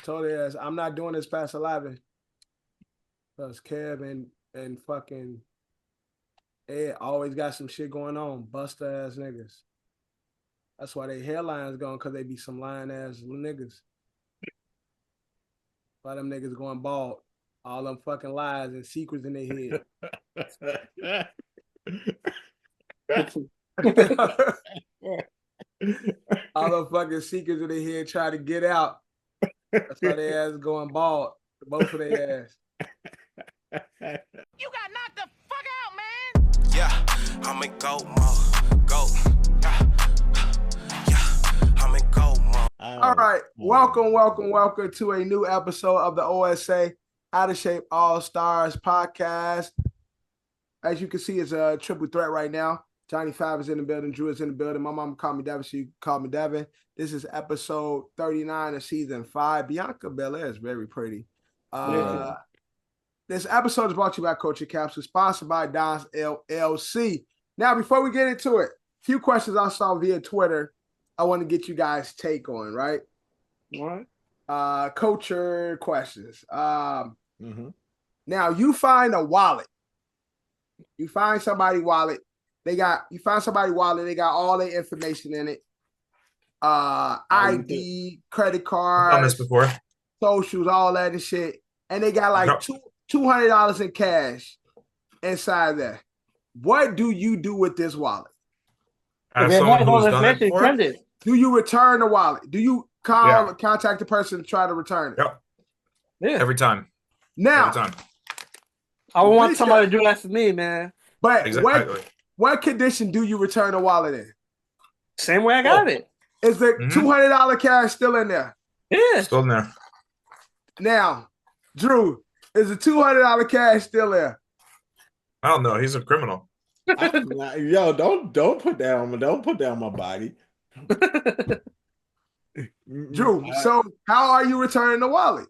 told her ass, I'm not doing this past 11. Because Kev and fucking Ed always got some shit going on. Buster ass niggas. That's why they hairlines going, because they be some lying ass niggas. Why them niggas going bald? All them fucking lies and secrets in their head. All the fucking secrets in their head try to get out. That's why their ass going bald. Both of their ass. You got knocked the fuck out, man. Yeah, I'm in go mode. Go. Yeah, I'm in go mode. All right. Welcome to a new episode of the OSA Out of Shape All Stars podcast. As you can see, it's a triple threat right now. Johnny Five is in the building. Drew is in the building. My mama called me Devin, so you can call me Devin. This is episode 39 of season 5. Bianca Belair is very pretty. This episode is brought to you by Culture Capsule, sponsored by Don's LLC. Now, before we get into it, a few questions I saw via Twitter I want to get you guys' take on, right? What? Culture questions. Now, you find a wallet. You find somebody's wallet. They got all their information in it. ID, credit cards, done this before. Socials, all that and shit. And they got like $200 in cash inside there. What do you do with this wallet? As someone who's done it before, Do you return the wallet? Do you contact the person to try to return it? Yep. Yeah. Every time. Now, Every time. I would want somebody to do that for me, man. But Exactly. what condition do you return the wallet in? Same way I got it. Is the $200 cash still in there? Yeah. Still in there. Now, Drew, is the $200 cash still there? I don't know. He's a criminal. Yo, don't put that on me. Don't put that on my body. Drew, so how are you returning the wallet?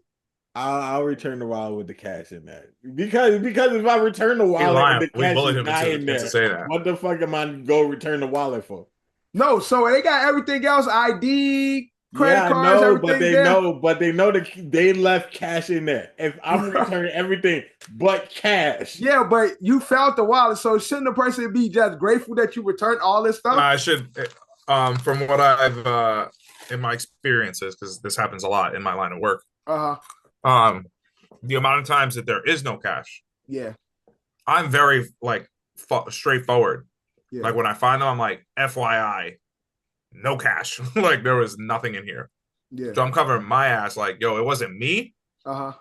I'll return the wallet with the cash in there. Because if I return the wallet and the cash is not in there, to say that. what the fuck am I go return the wallet for? No, so they got everything else, ID, credit cards, everything but they know that they left cash in there. If I'm returning everything but cash. Yeah, but you found the wallet, so shouldn't the person be just grateful that you returned all this stuff? I should, from what I've, in my experiences, because this happens a lot in my line of work, the amount of times that there is no cash, I'm very, straightforward. Yeah. Like, when I find them, I'm like, FYI, no cash. Like, there was nothing in here. Yeah. So I'm covering my ass like, yo, it wasn't me. But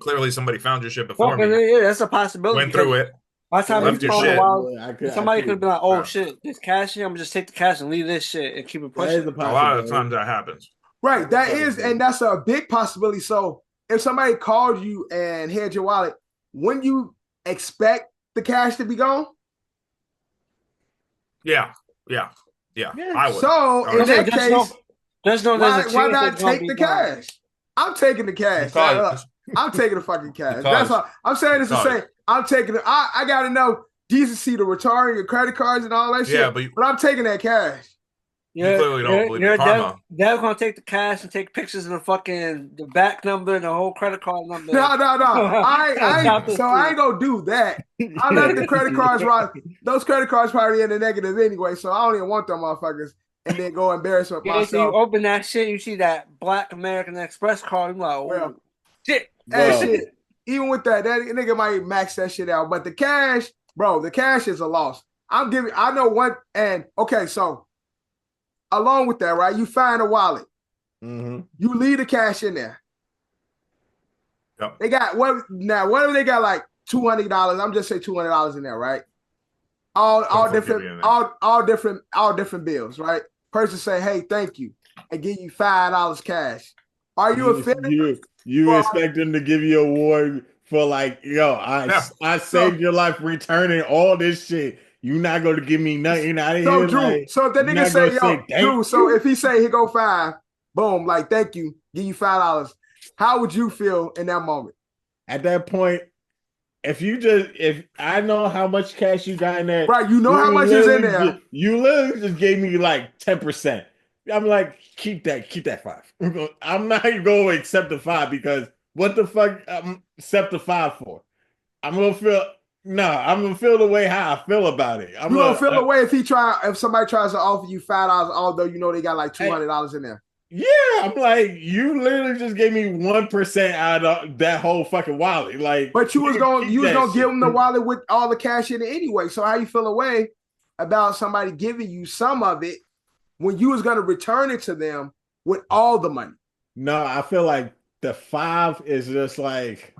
clearly somebody found your shit before me. Yeah, that's a possibility. Went through it. By the time left you your found shit. a while, somebody could have been like, "Oh shit, this cash here. I'm gonna just take the cash and leave this shit and keep it pushing." A lot of the times that happens. Right, that is, and that's a big possibility. So if somebody called you and had your wallet, wouldn't you expect the cash to be gone? Yeah. I would. So in that case, why not take the gone. cash? I'm taking the cash. I'm taking the fucking cash. That's all. I'm saying this to say I'm taking it. I gotta know decency to return your credit cards and all that shit. Yeah, but I'm taking that cash. You clearly don't believe in karma. They're gonna take the cash and take pictures of the back number and the whole credit card number. No. I ain't gonna do that. I let the credit cards ride. Those credit cards probably in the negative anyway, so I don't even want them motherfuckers. And then go embarrass myself. So you open that shit, you see that Black American Express card, you're like, oh, shit. That shit. Even with that nigga might max that shit out. But the cash, bro, the cash is a loss. I know one, and okay, so along with that, right? You find a wallet. You leave the cash in there. Yep. They got whatever they got, like $200. I'm just say $200 in there, right? All different bills, right? Person say, "Hey, thank you," and give you $5 cash. Are you offended? You expect them to give you an award for like, yo, I saved your life returning all this shit. You're not going to give me nothing out of here. So, Drew, so if that nigga say, yo, Drew, so if he say he go 5, boom, like, thank you, give you $5, how would you feel in that moment? At that point, if I know how much cash you got in there. Right, you know how much is in there. You literally just gave me like 10%. I'm like, keep that 5. I'm not going to accept the 5 because what the fuck accept the 5 for? I'm gonna feel the way how I feel about it. You gonna feel the way if somebody tries to offer you $5, although you know they got like $200 in there. Yeah, I'm like, you literally just gave me 1% out of that whole fucking wallet. Like, but you was gonna give them the wallet with all the cash in it anyway. So how you feel away about somebody giving you some of it when you was gonna return it to them with all the money? No, I feel like the 5 is just like,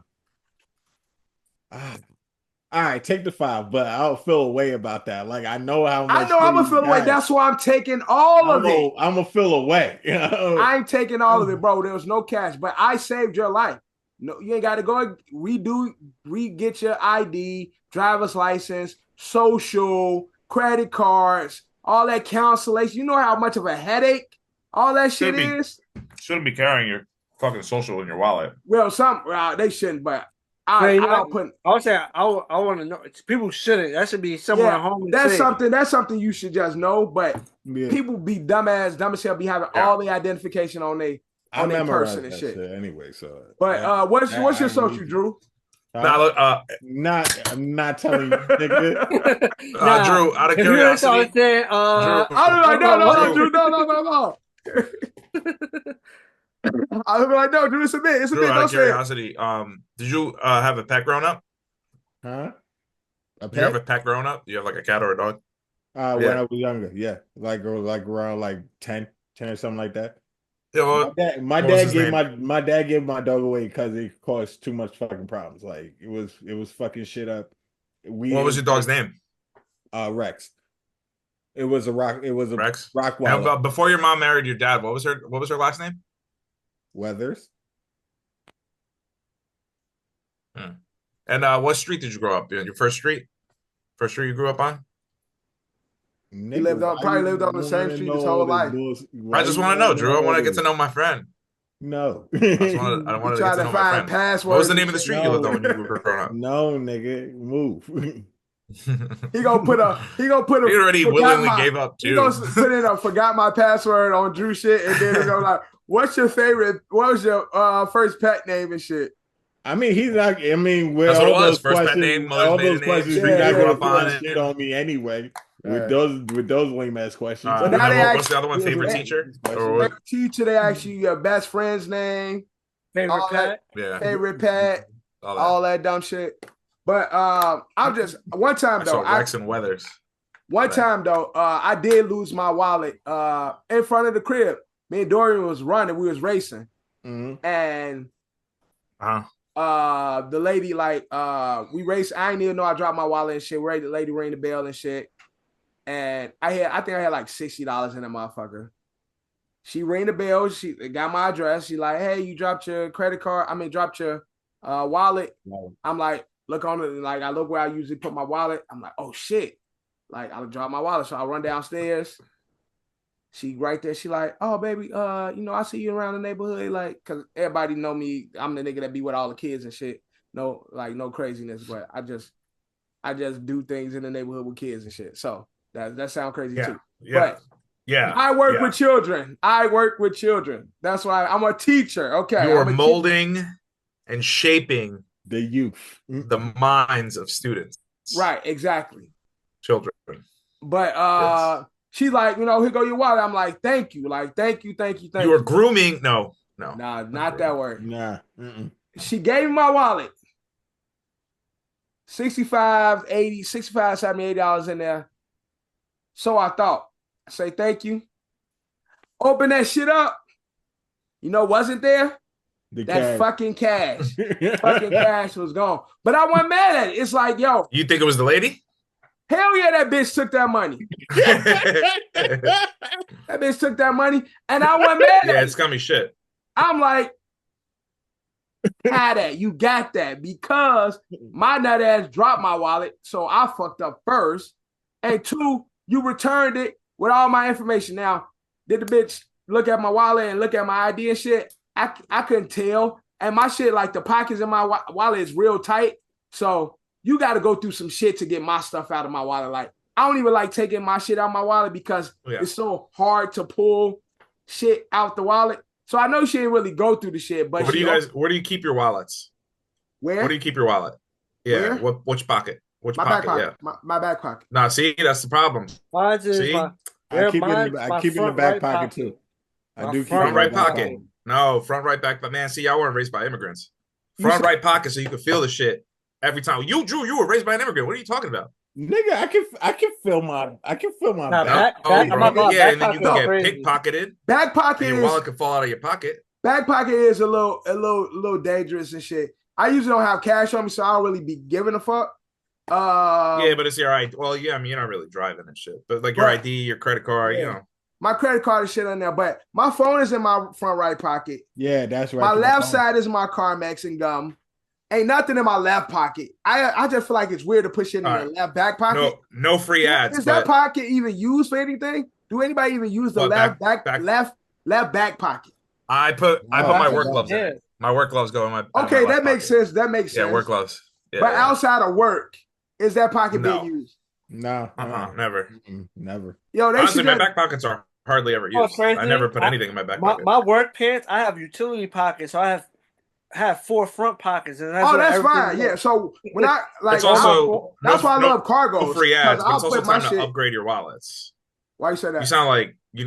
all right, take the 5, but I'll feel a way about that. Like, I know how much. I know I'm gonna feel away. That's why I'm taking all of it. I'm gonna feel away. You know? I ain't taking all of it, bro. There was no cash, but I saved your life. No, you ain't got to go re-get your ID, driver's license, social, credit cards, all that cancellation. You know how much of a headache all that shit is? Shouldn't be carrying your fucking social in your wallet. Well, they shouldn't, but I want to know. People shouldn't. That should be someone at home. That's something you should just know. But people be dumb as hell, be having all the identification on their person and shit. Anyway, so. But what's your social, Drew? I'm not telling you, nigga. Drew, out of curiosity. Drew, no. I'll be like, no, dude, it's a bit. Drew, out of curiosity, did you have a pet growing up? Huh? Did you have a pet growing up? Do you have like a cat or a dog? When I was younger, yeah, like around like 10 or something like that. Yeah, well, my dad gave my dog away because it caused too much fucking problems. Like it was fucking shit up. What was your dog's name? Rex. It was a Rex. Rottweiler. And, before your mom married your dad, what was her last name? Weathers. And what street did you grow up in? Your first street you grew up on? He probably lived on the same street his whole life. I just want to know, Drew. I want to get to know my friend. No. I want to get to know my friend. What was the name of the street you lived on when you were growing up? No, nigga, move. He gonna put a. He already willingly gave up too. He gonna put in a forgot my password on Drew shit, and then he go like, "What's your favorite? What was your first pet name and shit?" I mean, he's not. I mean, with that's all what it was. those First questions, pet name, all those questions, you not grew gonna up on put shit on me anyway. Right. With those lame ass questions. But now what's the other one? Favorite teacher? Favorite teacher. They ask you your best friend's name. Favorite pet. Favorite pet. All that dumb shit. But I'm just one time though. Rex and Weathers. One time though, I did lose my wallet in front of the crib. Me and Dorian was running. We was racing, and the lady we raced. I didn't even know I dropped my wallet and shit. The lady rang the bell and shit, and I think I had like $60 in that motherfucker. She rang the bell. She got my address. She like, hey, you dropped your credit card. Dropped your wallet. No. I'm like, look on it. Like I look where I usually put my wallet. I'm like, oh shit. Like I dropped my wallet. So I run downstairs. She right there. She like, oh baby, I see you around the neighborhood. Like, cause everybody know me. I'm the nigga that be with all the kids and shit. No craziness, but I just do things in the neighborhood with kids and shit. So that sound crazy too. Yeah. But I work with children. That's why I'm a teacher. Okay. You are molding and shaping the youth, the minds of students. Right, exactly. Children. But she's like, here go your wallet. I'm like, thank you. Like, thank you. You are grooming. No. Nah, not that word. Nah. She gave me my wallet. $65, $80 in there. So I thought. I say thank you. Open that shit up. Wasn't there? That fucking cash. Fucking cash was gone. But I wasn't mad at it. It's like, yo. You think it was the lady? Hell yeah, that bitch took that money. That bitch took that money. And I wasn't mad at it. Yeah, it's scummy shit. I'm like, had that. You got that. Because my nut ass dropped my wallet. So I fucked up first. And 2, you returned it with all my information. Now, did the bitch look at my wallet and look at my ID and shit? I couldn't tell. And my shit, like the pockets in my wallet is real tight. So you got to go through some shit to get my stuff out of my wallet. Like, I don't even like taking my shit out of my wallet because it's so hard to pull shit out the wallet. So I know she didn't really go through the shit, but Where do you keep your wallets? where? Where do you keep your wallet? Yeah. Where? Which pocket? Which My back pocket? pocket. Yeah. My back pocket. Nah, see, that's the problem. Mine is See? I keep mine, I keep it in the front back right pocket too. I My do keep front it in Front the right back pocket. No, front right back. But man, see, I weren't raised by immigrants. You Front said- right pocket, so you can feel the shit every time. You, Drew, you were raised by an immigrant. What are you talking about? Nigga, I can feel my Nah, back. back- I'm not bro. gonna- Yeah, back and then you pocket can is get crazy. pickpocketed, Back pocket and your is wallet can fall out of your pocket. back pocket is a little dangerous and shit. I usually don't have cash on me, so I don't really be giving a fuck. Yeah, but it's your ID. Well, yeah, I mean, you're not really driving and shit, but like your Right. ID, your credit card, Yeah. you know. my credit card and shit on there, but my phone is in my front right pocket. Yeah, that's right. My left side is my Carmex and gum. Ain't nothing in my left pocket. I just feel like it's weird to push it in All the right. left back pocket. No free ads. Is that but pocket even used for anything? Do anybody even use the What, left back- left back pocket? I put Oh, my that's work a- gloves in yeah. it. My work gloves go in my Okay, my that left makes pocket. sense. That makes sense. Yeah, work gloves. Yeah, But yeah. outside of work, is that pocket No. being used? No, Never. never. Yo, they Honestly, should my just, back pockets are hardly ever Oh, used. crazy. I never put anything in my back pocket. My work pants, I have utility pockets, so I have 4 front pockets, and oh, where that's everything fine. goes. Yeah. So when I like, It's also that's why I no love cargos. no free 'cause ads, but I'll it's also put my time to shit- upgrade your wallets. Why you say that? You sound like you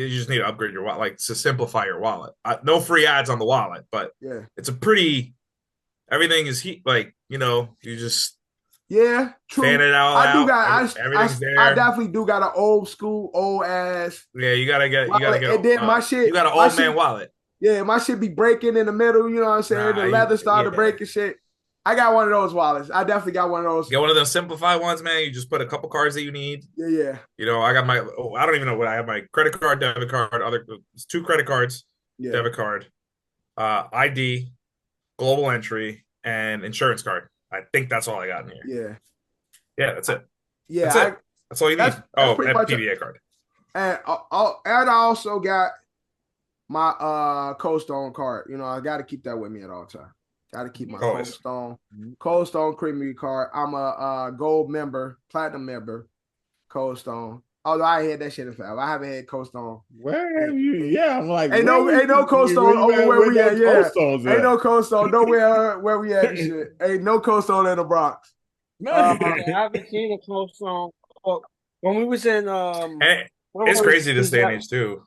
just need to upgrade your wallet, like to simplify your wallet. No free ads on the wallet, but Yeah. it's a pretty. Everything is like you just Yeah. True. fan it all I do out. got. Everything's there. I definitely do got an old school, old ass. Yeah, you gotta get. And then my shit. You got an my old man shit- wallet. Yeah, my shit be breaking in the middle. You know what I'm saying? Nah, The leather started yeah. breaking shit. I got one of those wallets. I definitely got one of those. Get one of those simplified ones, man. You just put a couple cards that you need. Yeah. I got I don't even know what I have. My credit card, debit card, it's 2 credit cards, Yeah. debit card, ID, global entry, and insurance card. I think that's all I got in here. Yeah. Yeah, that's it. Yeah. That's it. That's all you need. that's pretty and much PBA card. And I also got my Cold Stone card. I got to keep that with me at all times. Got to keep my Always. Cold Stone Creamery card. I'm a gold member, platinum member, Cold Stone. Although I ain't had that shit in forever. I haven't had Cold Stone. Where have you? Yeah, I'm like, Ain't no Cold Stone over where we at. Yeah, ain't no Cold Stone nowhere where we at. And shit. Ain't no Cold Stone in the Bronx. I haven't seen a close song. When we was in And it's crazy this day and age too.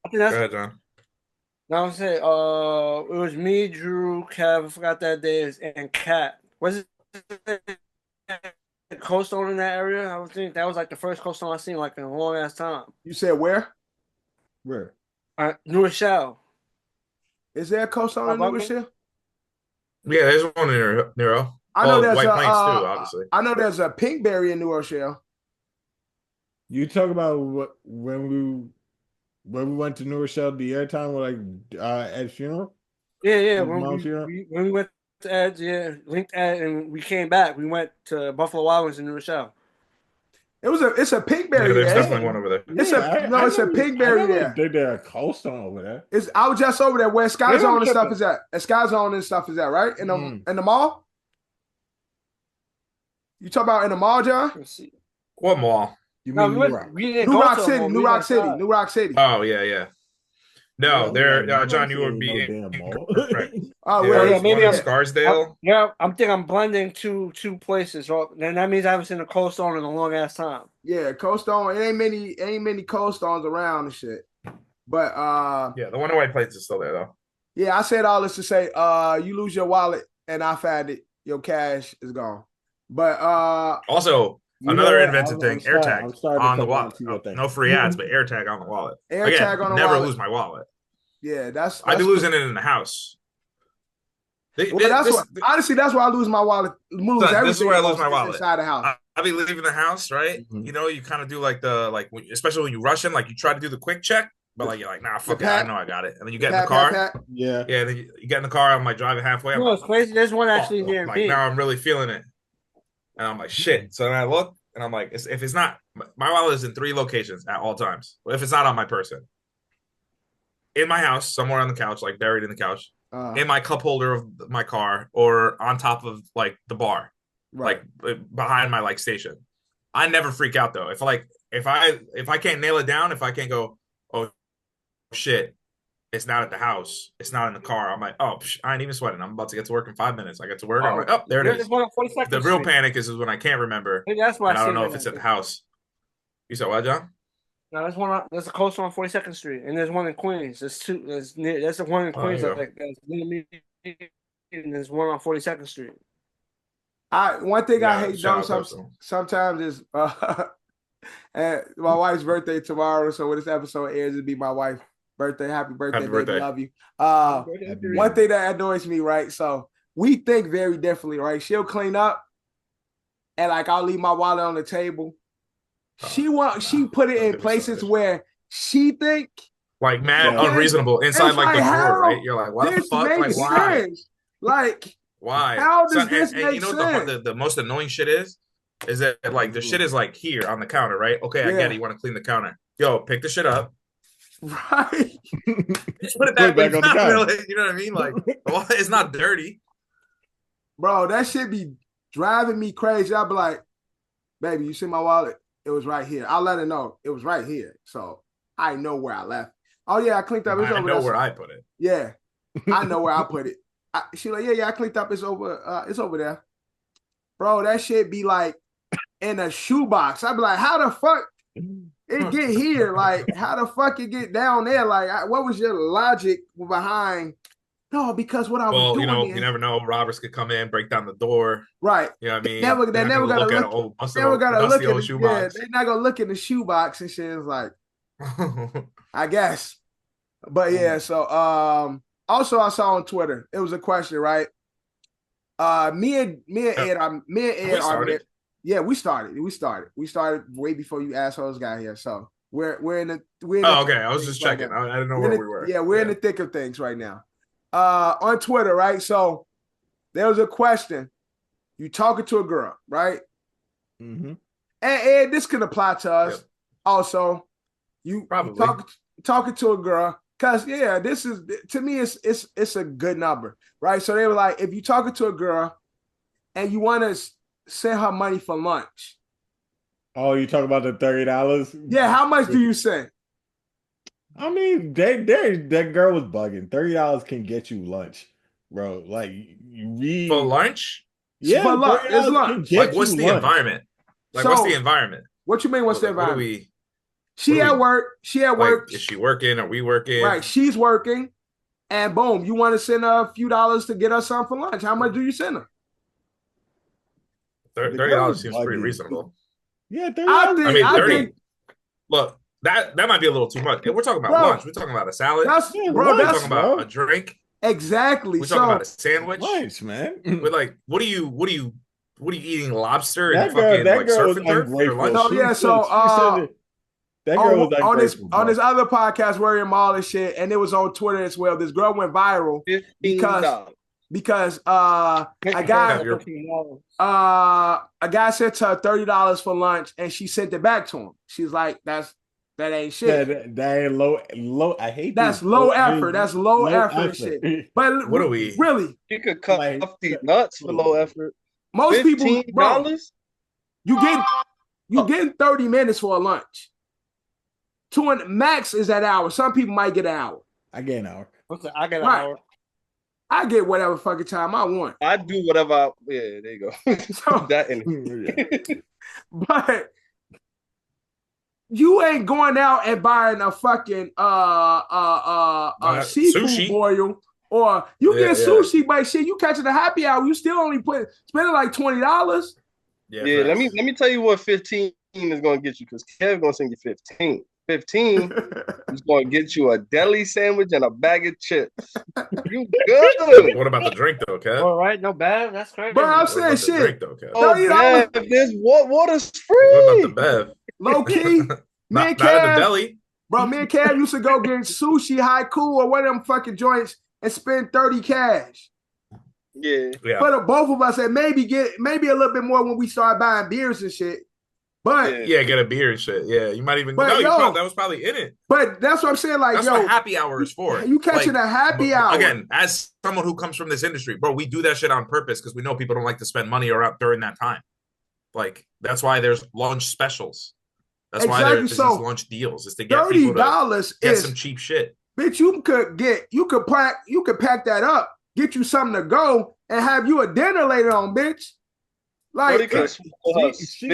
I think Go that's ahead, John. now I'm saying it was me, Drew, Kev, I forgot that day, and Kat. Was it Cold Stone in that area? I would think that was like the first Cold Stone I seen like in a long ass time. You said where? Where? New Rochelle. Is there a Cold Stone in New Rochelle? Yeah, there's one in Nero. I know there's White a, Plains too, obviously. I know there's a Pinkberry in New Rochelle. You talk about when we went to New Rochelle the air time with Ed's funeral? Yeah. His mom's funeral? When we went to Ed's, linked Ed, and we came back. We went to Buffalo Wild Wings in New Rochelle. It's a Pinkberry Yeah, there's there. definitely one over there. It's a Pinkberry there. Did there a Cold Stone over there? I was just over there where Sky Yeah, Zone and I'm stuff tripping. is at. And Sky Zone and stuff is at, right? In the mall? You talk about in the mall, John? Let's see. What mall? You No, mean we, New went, Rock? we didn't New go Rock to a City, mall. New We Rock went City, outside. New Rock City. Oh yeah. No, John, you would be no damn mall. incorrect. Oh, Yeah, well, yeah, there's maybe one in I'm- Scarsdale. I'm thinking I'm blending two places. So then that means I haven't seen a Cold Stone in a long ass time. yeah, Cold Stone. It ain't many Cold Stones around and shit. But Yeah, the one in White Plains is still there though. yeah, I said all this to say, you lose your wallet and I found it, your cash is gone. But Also, You another know what? invented I'm thing: sorry- AirTag I'm sorry to on the cut wallet. into your thing. No free ads, but AirTag on the wallet. AirTag Again, on the never wallet. lose my wallet. yeah, that's I'd be losing it in the house. Honestly, that's why I lose my wallet. Lose Son, everything. this is where I lose else my is wallet. inside the house. I'll be leaving the house, right? Mhm. You kind of do especially when you rush in, like you try to do the quick check, but like you're like, nah, fuck it, I know I got it. And then you get in the car. Pat. Yeah. Yeah, then you get in the car. I'm like driving halfway. I'm You know like, what's crazy? There's one actually fuck, near like me. now I'm really feeling it, and I'm like, shit. So then I look, and I'm like, if it's not, my wallet is in 3 locations at all times. If it's not on my person, in my house, somewhere on the couch, like buried in the couch, in my cup holder of my car, or on top of like the bar, Right. like behind my like station. I never freak out though. If I can't nail it down, if I can't go, oh shit, it's not at the house. It's not in the car. I'm like, oh, I ain't even sweating. I'm about to get to work in 5 minutes. I get to work. I'm like, oh, there it There's is. one on 42nd The real Street. panic is when I can't remember. Maybe that's why And I don't know seen if it. it's at the house. You said what, John? No, there's a coastal on 42nd Street, and there's one in Queens. There's two. There's the one in Queens there you that's near me, and there's one on 42nd Street. One thing I hate shout though out Coastal. sometimes is and my wife's birthday tomorrow. So when this episode airs, it'll be my wife's birthday. Happy birthday, baby. birthday. Love you. Happy One thing that annoys me, right? So we think very differently, right? She'll clean up, and like I'll leave my wallet on the table. She put it in places where she think like mad Yeah. unreasonable inside It's like the like, drawer, how right? You're like, what the this fuck? Like makes why? sense. Like Why? How does Son, this and make you know sense? what the most annoying shit is that like the shit is like here on the counter, right? Okay, I Yeah. get it. You want to clean the counter. Yo, pick the shit up. right? Just put it Put it back back on the counter. Really, you know what I mean? Like, well, it's not dirty. Bro, that shit be driving me crazy. I'll be like, baby, you see my wallet? It was right here. I'll let her know it was right here. So I know where I left. Oh yeah, I cleaned up. It's I over know there. where I put it. Yeah, I know where I put it. She like, yeah, I cleaned up. It's over there. Bro, that shit be like in a shoebox. I'd be like, how the fuck it get here? Like, how the fuck it get down there? Like, what was your logic behind? No, because what I was doing. Well, you never know. Robbers could come in, break down the door. Right. You know what I mean? They're never gonna look. Never gonna look at the shoebox. They're not gonna look in the shoebox and shit. It's like, I guess. But yeah, so also I saw on Twitter, it was a question, right? Me and Ed are yeah, we started. We started way before you assholes got here. So we're in the okay. I was just checking. I didn't know where we were. Yeah, we're in the thick of things right now. On Twitter, right? So there was a question. You talking to a girl, right? Mm-hmm. And this can apply to us. Yep. Also, you Probably talking to a girl, because yeah, this is, to me, it's a good number, right? So they were like, if you talking to a girl and you want to send her money for lunch. Oh, you talk about the $30? Yeah, how much do you send? I mean, that girl was bugging. $30 can get you lunch, bro. Like you read for lunch. Yeah, for lunch. It's lunch. Like, what's the environment? Like, what's the environment? What you mean? What's the environment? What do we? She at work. She at work. Is she working? Are we working? Right. She's working. And boom, you want to send her a few dollars to get her something for lunch. How much do you send her? $30 seems pretty reasonable. Yeah, $30. I mean, 30. Look, that might be a little too much. We're talking about lunch. We're talking about a salad. We're talking about a drink. Exactly. We're talking about a sandwich. Lunch, man. We're like, what are you eating? Lobster and that fucking like girl surf and turf for lunch? No, yeah, so that girl was on this other podcast, Worry and Mall and shit, and it was on Twitter as well. This girl went viral because a guy sent her $30 for lunch and she sent it back to him. She's like, that ain't shit. That ain't low. I hate that's low effort. That's low effort shit. But what are we really? You could cut off these nuts for low effort. Most people, bro, you Oh. getting 30 minutes for a lunch. Max is an hour. Some people might get an hour. I get an hour. I get an hour. I get whatever fucking time I want. I do whatever. Yeah, there you go. So, that in but you ain't going out and buying a fucking seafood sushi. boil, or you get sushi, but shit, you catching a happy hour, you still only spending like $20. Yeah, let me tell you what 15 is gonna get you, because Kev's gonna send you 15. 15 is gonna get you a deli sandwich and a bag of chips. You good? What about the drink though, Kev? All right, no bad. That's crazy. But I'm saying shit. Drink, though, Kev? Oh, Bev, there's water's free. What about the Bev? Low key, not in the deli. Bro, me and Kev used to go get sushi, haiku, or one of them fucking joints and spend 30 cash. Yeah. But both of us said maybe a little bit more when we start buying beers and shit. But get a beer and shit. Yeah, you might even. But that was probably in it. But that's what I'm saying. Like, that's what happy hour is for. You catching a happy hour again? As someone who comes from this industry, bro, we do that shit on purpose because we know people don't like to spend money around during that time. Like that's why there's lunch specials. That's why there's these lunch deals. Is to get people to get some cheap shit. bitch, you could pack that up, get you something to go, and have you a dinner later on, bitch. Like she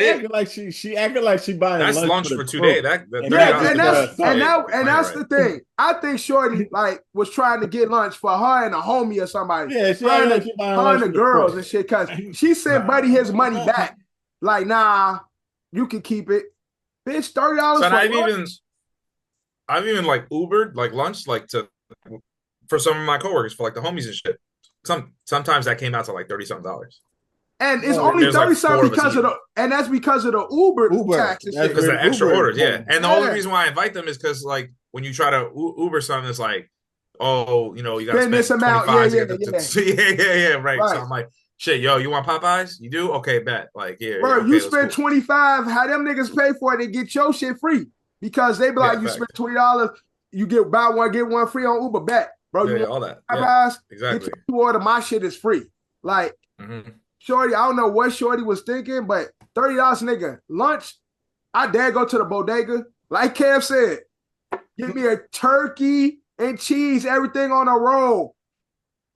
acting like she buying That's lunch for for the 2 crew. days. That and that's the thing. I think Shorty like was trying to get lunch for her and a homie or somebody. Yeah, she acting like she buying lunch her and the girls and shit, cause she sent Buddy his money back. Like, nah, you can keep it, bitch. $30. So I've even like Ubered like lunch like for some of my coworkers for like the homies and shit. Sometimes that came out to like $30-something. And it's only 30-something because of that's because of the Uber tax and shit. Because the extra Uber orders, yeah. And the only reason why I invite them is because like when you try to Uber something, it's like, oh, you know, you got to spend this amount. right. So I'm like, shit, yo, you want Popeyes? You do? Okay, bet. Like, yeah. Bro, okay, you spend $25, how them niggas pay for it and get your shit free. Because they be like, you spend $20, you get buy one, get one free on Uber, bet. Bro, you all that. Popeyes, exactly. Get your order, my shit is free. Like, Shorty, I don't know what Shorty was thinking, but $30, nigga, lunch, I dare go to the bodega. Like Kev said, give me a turkey and cheese, everything on a roll,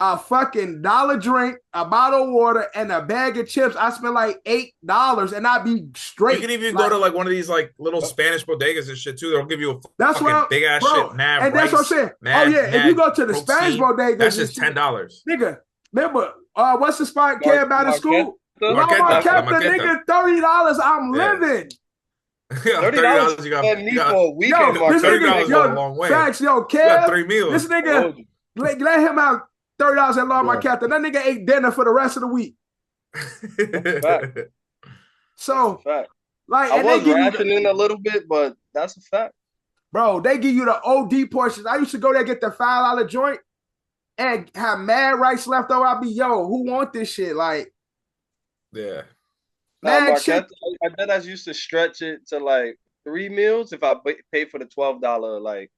a fucking $1 drink, a bottle of water, and a bag of chips. I spent like $8, and I'd be straight. You can even go to like one of these like little Spanish bodegas and shit too. They'll give you a big ass shit, mad and rice, that's what I'm saying. If you go to the Spanish bodegas, that's just $10. Nigga, remember, what's the spot Kev by the school? Marqueta, nigga, $30. I'm living. $30 you got for a weekend. $30 go a long way. Facts, yo, Kev. You got 3 meals. This nigga, let him out $30 at Law Marqueta. That nigga ate dinner for the rest of the week. So, like, I was rationing a little bit, but that's a fact. Bro, they give you the OD portions. I used to go there get the $5 joint and have mad rice left over. I'll be, yo, who want this shit? Like, yeah. I bet I used to stretch it to like 3 meals if I pay for the $12 like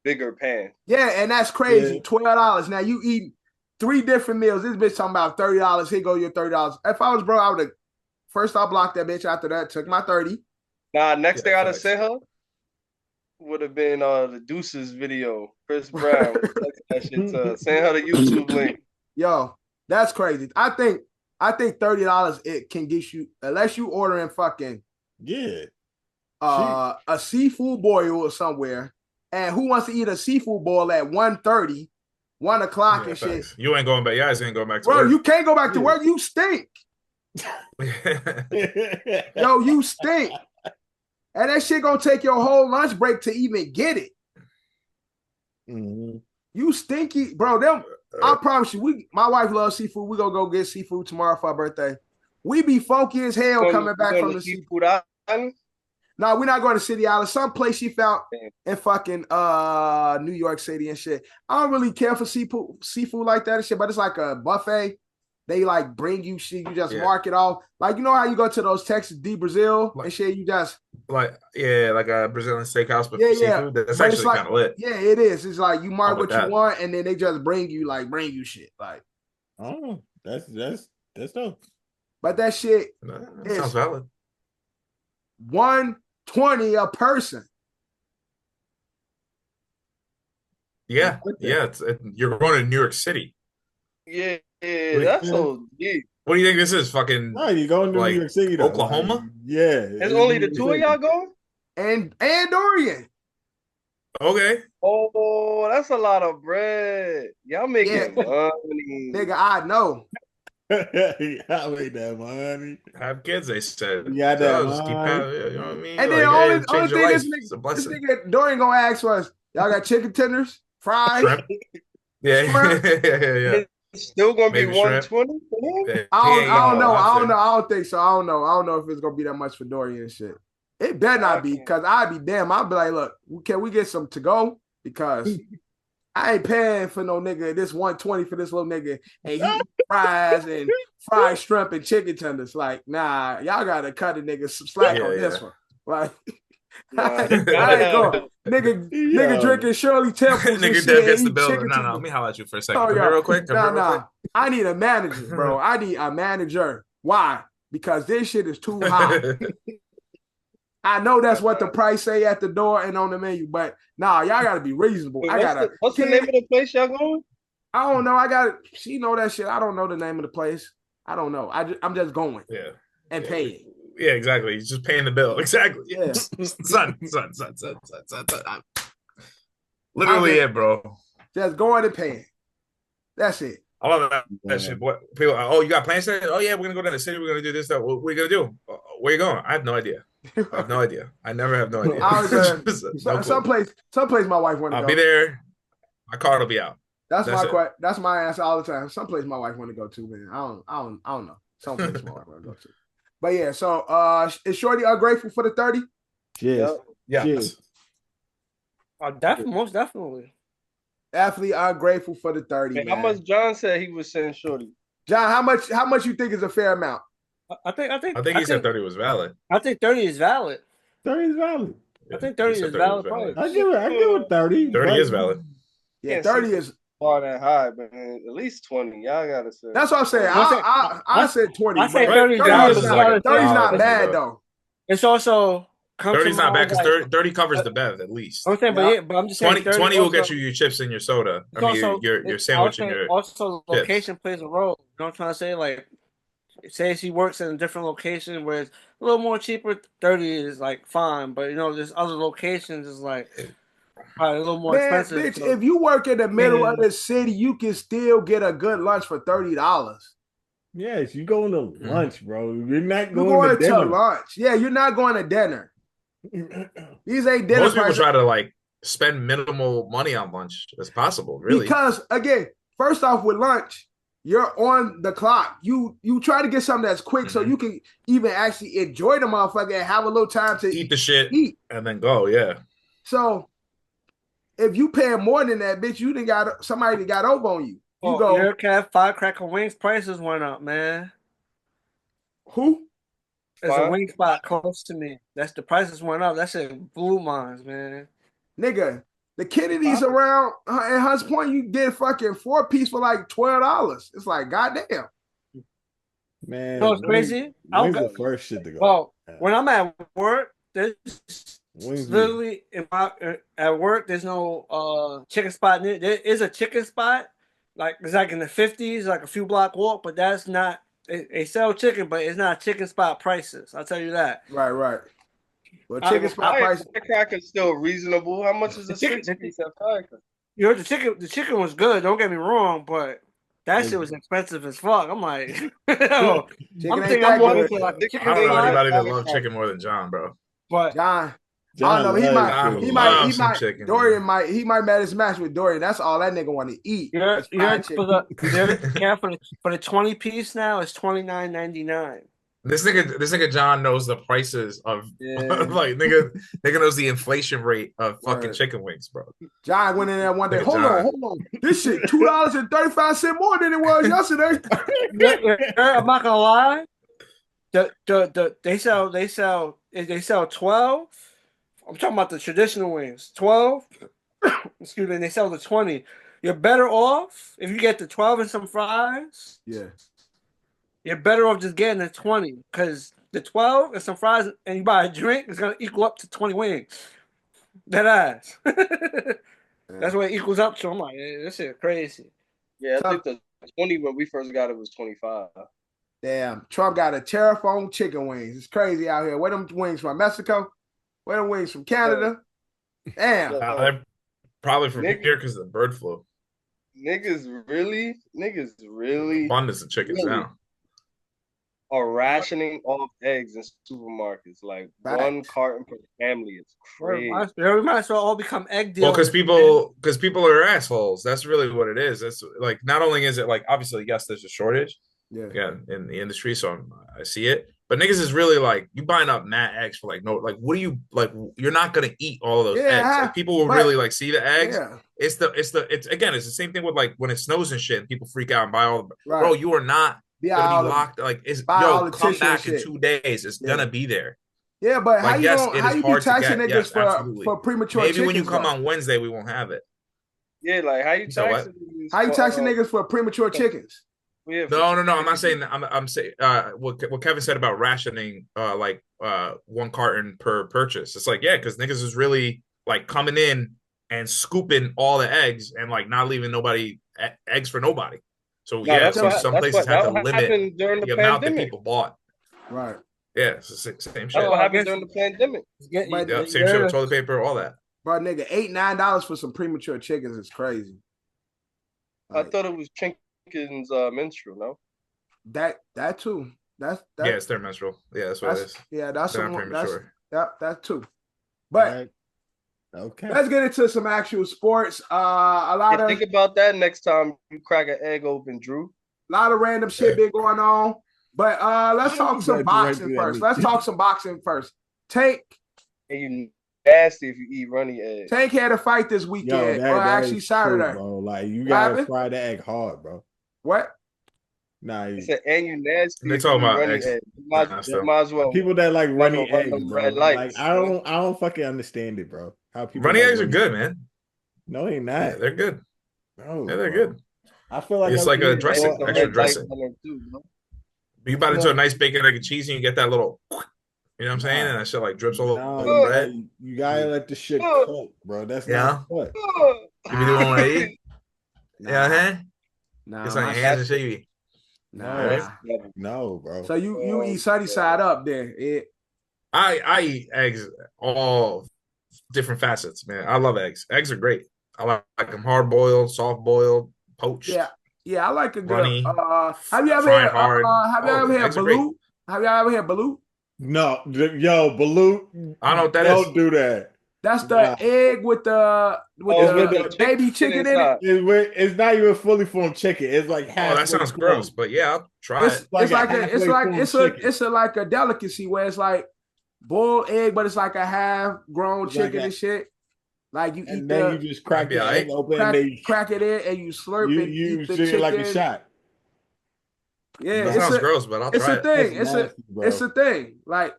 bigger pan. Yeah, and that's crazy. Yeah. $12. Now you eat 3 different meals. This bitch talking about $30. Here go your $30. If I was bro, I would have first I blocked that bitch. After that, took my 30. Nah, next thing I'd have sent her would have been the Deuces video. Chris Brown that shit to send her the YouTube link. Yo, that's crazy. I think $30 it can get you, unless you ordering fucking a seafood boil or somewhere. And who wants to eat a seafood boil at 1:30, 1 o'clock and shit? You ain't going back. You guys ain't going back to work. Bro, you can't go back to work. You stink. Yo, you stink. And that shit gonna take your whole lunch break to even get it. You stinky, bro. Them, I promise you, my wife loves seafood. We gonna go get seafood tomorrow for our birthday. We be funky as hell coming back from the seafood island. No, we're not going to City Island. Some place she found in fucking New York City and shit. I don't really care for seafood like that and shit, but it's like a buffet. They like bring you shit. You just mark it off. Like, you know how you go to those Texas de Brazil and shit? You just like a Brazilian steakhouse, but seafood. That's actually kind of lit. Yeah, it is. It's like you mark what you want, and then they just bring you shit. Like, oh, that's dope. But that shit sounds valid. $120 a person. Yeah. You're going to New York City. Yeah, that's so deep. What do you think this is? Fucking you going to New York City, though. Oklahoma? Yeah. It's only the 2 of y'all going? And Dorian. Okay. Oh, that's a lot of bread. Y'all making money. Nigga, I know. I made that money. Have kids, they said. You got that money. You know what I mean? And then only thing this nigga Dorian gonna ask was, y'all got chicken tenders, fries? Yeah. It's still gonna be 120 for him? I don't know. I don't think so. I don't know if it's gonna be that much for Dorian and shit. It better not be, because I'd be damn. I'd be like, look, can we get some to go? Because I ain't paying for no nigga this 120 for this little nigga, and he fries and fried shrimp and chicken tenders. Like, nah, y'all gotta cut a nigga some slack on this one. Like, I ain't going. Nigga drinking Shirley Temples. Nigga Dev gets the bill. No, let me holler at you for a second. Come here real quick. I need a manager, bro. I need a manager. Why? Because this shit is too high. I know that's what the price say at the door and on the menu, but nah, y'all gotta be reasonable. Wait, what's the name of the place y'all going? I don't know. She know that shit. I don't know the name of the place. I don't know. I'm just going. Yeah. And paying. Yeah, exactly. He's just paying the bill. Exactly. Yeah. son. Literally it, bro. Just going and paying. That's it. I love that shit. What people? Oh, you got plans today? Oh yeah, we're gonna go to the city. We're gonna do this stuff. What are you gonna do? Where you going? I have no idea. I never have no idea. I was someplace my wife want to go. I'll be there. My card will be out. That's my answer all the time. Someplace my wife want to go to, man. I don't know. Someplace my wife want to go to. But yeah, so is Shorty ungrateful for the 30? Yes. Yes. Most definitely. Definitely ungrateful for the 30. Man. How much John said he was sending Shorty? John, how much you think is a fair amount? I think he said 30 was valid. I think 30 is valid. 30 is valid. I think 30 is valid price. I give it 30. 30 is valid. Yeah, 30 is far that high, but at least 20. Y'all gotta say. That's what I'm saying. I said 20. I say 30 is 30's not bad though. It's also 30's not bad because 30 covers the bev at least. I'm saying, but I'm just saying 20 will get you your chips and your soda. I mean, your sandwich and your. Also, location plays a role. You know what I'm trying to say? Like, say she works in a different location where it's a little more cheaper. 30 is like fine, but there's other locations is like probably a little more expensive. Bitch, if you work in the middle of the city, you can still get a good lunch for $30. Yes, you going to lunch, bro. You're not going to dinner. Lunch. Yeah, you're not going to dinner. These ain't dinner. Most people try to like spend minimal money on lunch as possible, really. Because again, first off, with lunch, you're on the clock. You try to get something that's quick so you can even actually enjoy the motherfucker and have a little time to eat the shit and then go. Yeah. So if you pay more than that, bitch, you done got somebody that got over on you. You go. Yerr Cat Firecracker Wings prices went up, man. Who? There's a wing spot close to me. That's the prices went up. That shit blew minds, man. Nigga, the Kennedys around in Hunts Point, you get fucking 4-piece for like $12. It's like, goddamn. Man, you know what's crazy? Wings the first shit to go. Well, when I'm at work, there's literally at work, there's no chicken spot. There is a chicken spot, like it's like in the 50s, like a few block walk, but that's not. They sell chicken, but it's not chicken spot prices. I'll tell you that. Right. Well, chicken spot prices. Firecracker's still reasonable. How much is a 6-piece at Firecracker? The chicken was good. Don't get me wrong, but that shit was expensive as fuck. I'm like, I'm thinking I'm walking to like a chicken. I don't know anybody that loves chicken more than John, bro. But John, I don't know. He might. Chicken, Dorian might. He might match his match with Dorian. That's all that nigga want to eat. For the 20-piece now, it's $29.99. This nigga John knows the prices of like nigga knows the inflation rate of fucking chicken wings, bro. John went in there one day. Hold on. This shit $2.35 more than it was yesterday. I'm not gonna lie. They sell 12. I'm talking about the traditional wings. 12. Excuse me. And they sell the 20. You're better off if you get the 12 and some fries. Yeah. You're better off just getting the 20 because the 12 and some fries and you buy a drink is gonna equal up to 20 wings. That ass. That's what it equals up to. I'm like, this shit crazy. Yeah, I think the 20 when we first got it was 25. Damn, Trump got a tariff on chicken wings. It's crazy out here. Where them wings from? Mexico? Where them wings from? Canada? Damn. They're probably from here because of the bird flu. Niggas really abundance of chickens now are rationing off eggs in supermarkets. Like one carton per family. It's crazy. We might as well all become egg dealers. Well, because people are assholes. That's really what it is. That's like not only is it like obviously yes, there's a shortage. Yeah, in the industry, so I see it. But niggas is really like you buying up mad eggs for like no, like what do you like? You're not gonna eat all of those eggs. Like, people will really like see the eggs. Yeah. It's the same thing with like when it snows and shit, and people freak out and buy all. Bro, you are not gonna be locked. Like come back in 2 days. It's gonna be there. Yeah, but like, how you be taxing niggas for premature? Maybe when you come on Wednesday, we won't have it. Yeah, like how you taxing niggas for premature chickens? No. I'm not saying that. I'm saying what Kevin said about rationing, like 1 carton per purchase. It's like, yeah, because niggas is really like coming in and scooping all the eggs and like not leaving nobody eggs for nobody. So yeah, some places had to limit the amount that people bought. Right. Yeah, it's the same shit. That's what happened during the pandemic. Yeah, same shit with toilet paper, all that. Bro, nigga, $8-9 for some premature chickens is crazy. I thought it was Chicken's menstrual, no? That too. That's yeah, it's their menstrual. Yeah, that's what it is. Yeah, that's They're some not premature. that too. But Right. Okay. let's get into some actual sports. Think about that next time you crack an egg open, Drew. A lot of random shit been going on. But let's talk some boxing first. Let's talk some boxing first. Tank. And you nasty if you eat runny eggs. Tank had a fight this weekend. Yo, that actually Saturday. True, bro. Like you gotta fry the egg hard, bro. What? Nah, He said, and you nasty. They talking about runny eggs. Might as well. People that like runny eggs, bro. Red lights, like I don't fucking understand it, bro. How people runny eggs are good, man. No, they're not. Yeah, they're good. No, yeah, they're bro. good. I feel like it's like a dressing, extra dressing. Too, you bite into a nice bacon, egg, and cheese, and you get that little, you know what I'm saying? And that shit like drips all over the bread. You gotta let the shit cook, bro. That's not what. You be doing what I eat? Yeah, huh? Nah, it's like hands and shit. No, bro. So you eat sunny side up then? I eat eggs all different facets, man. I love eggs. Eggs are great. I like them hard boiled, soft boiled, poached. Yeah, I like a good. Runny, have you ever had? Have you ever had balut? Have you ever had balut? No, yo, balut. I don't know what that Don't do that. That's the egg with the baby chicken in it. It's not even fully formed chicken. It's like half. Oh, that sounds gross, but yeah, I'll try it. It's like a delicacy where it's like boiled egg, but it's like a half grown chicken and shit. Like you eat then you just crack the egg open, crack it in, and you slurp it. You eat the chicken like a shot. Yeah, that sounds gross, but I'll try it. It's a thing. Like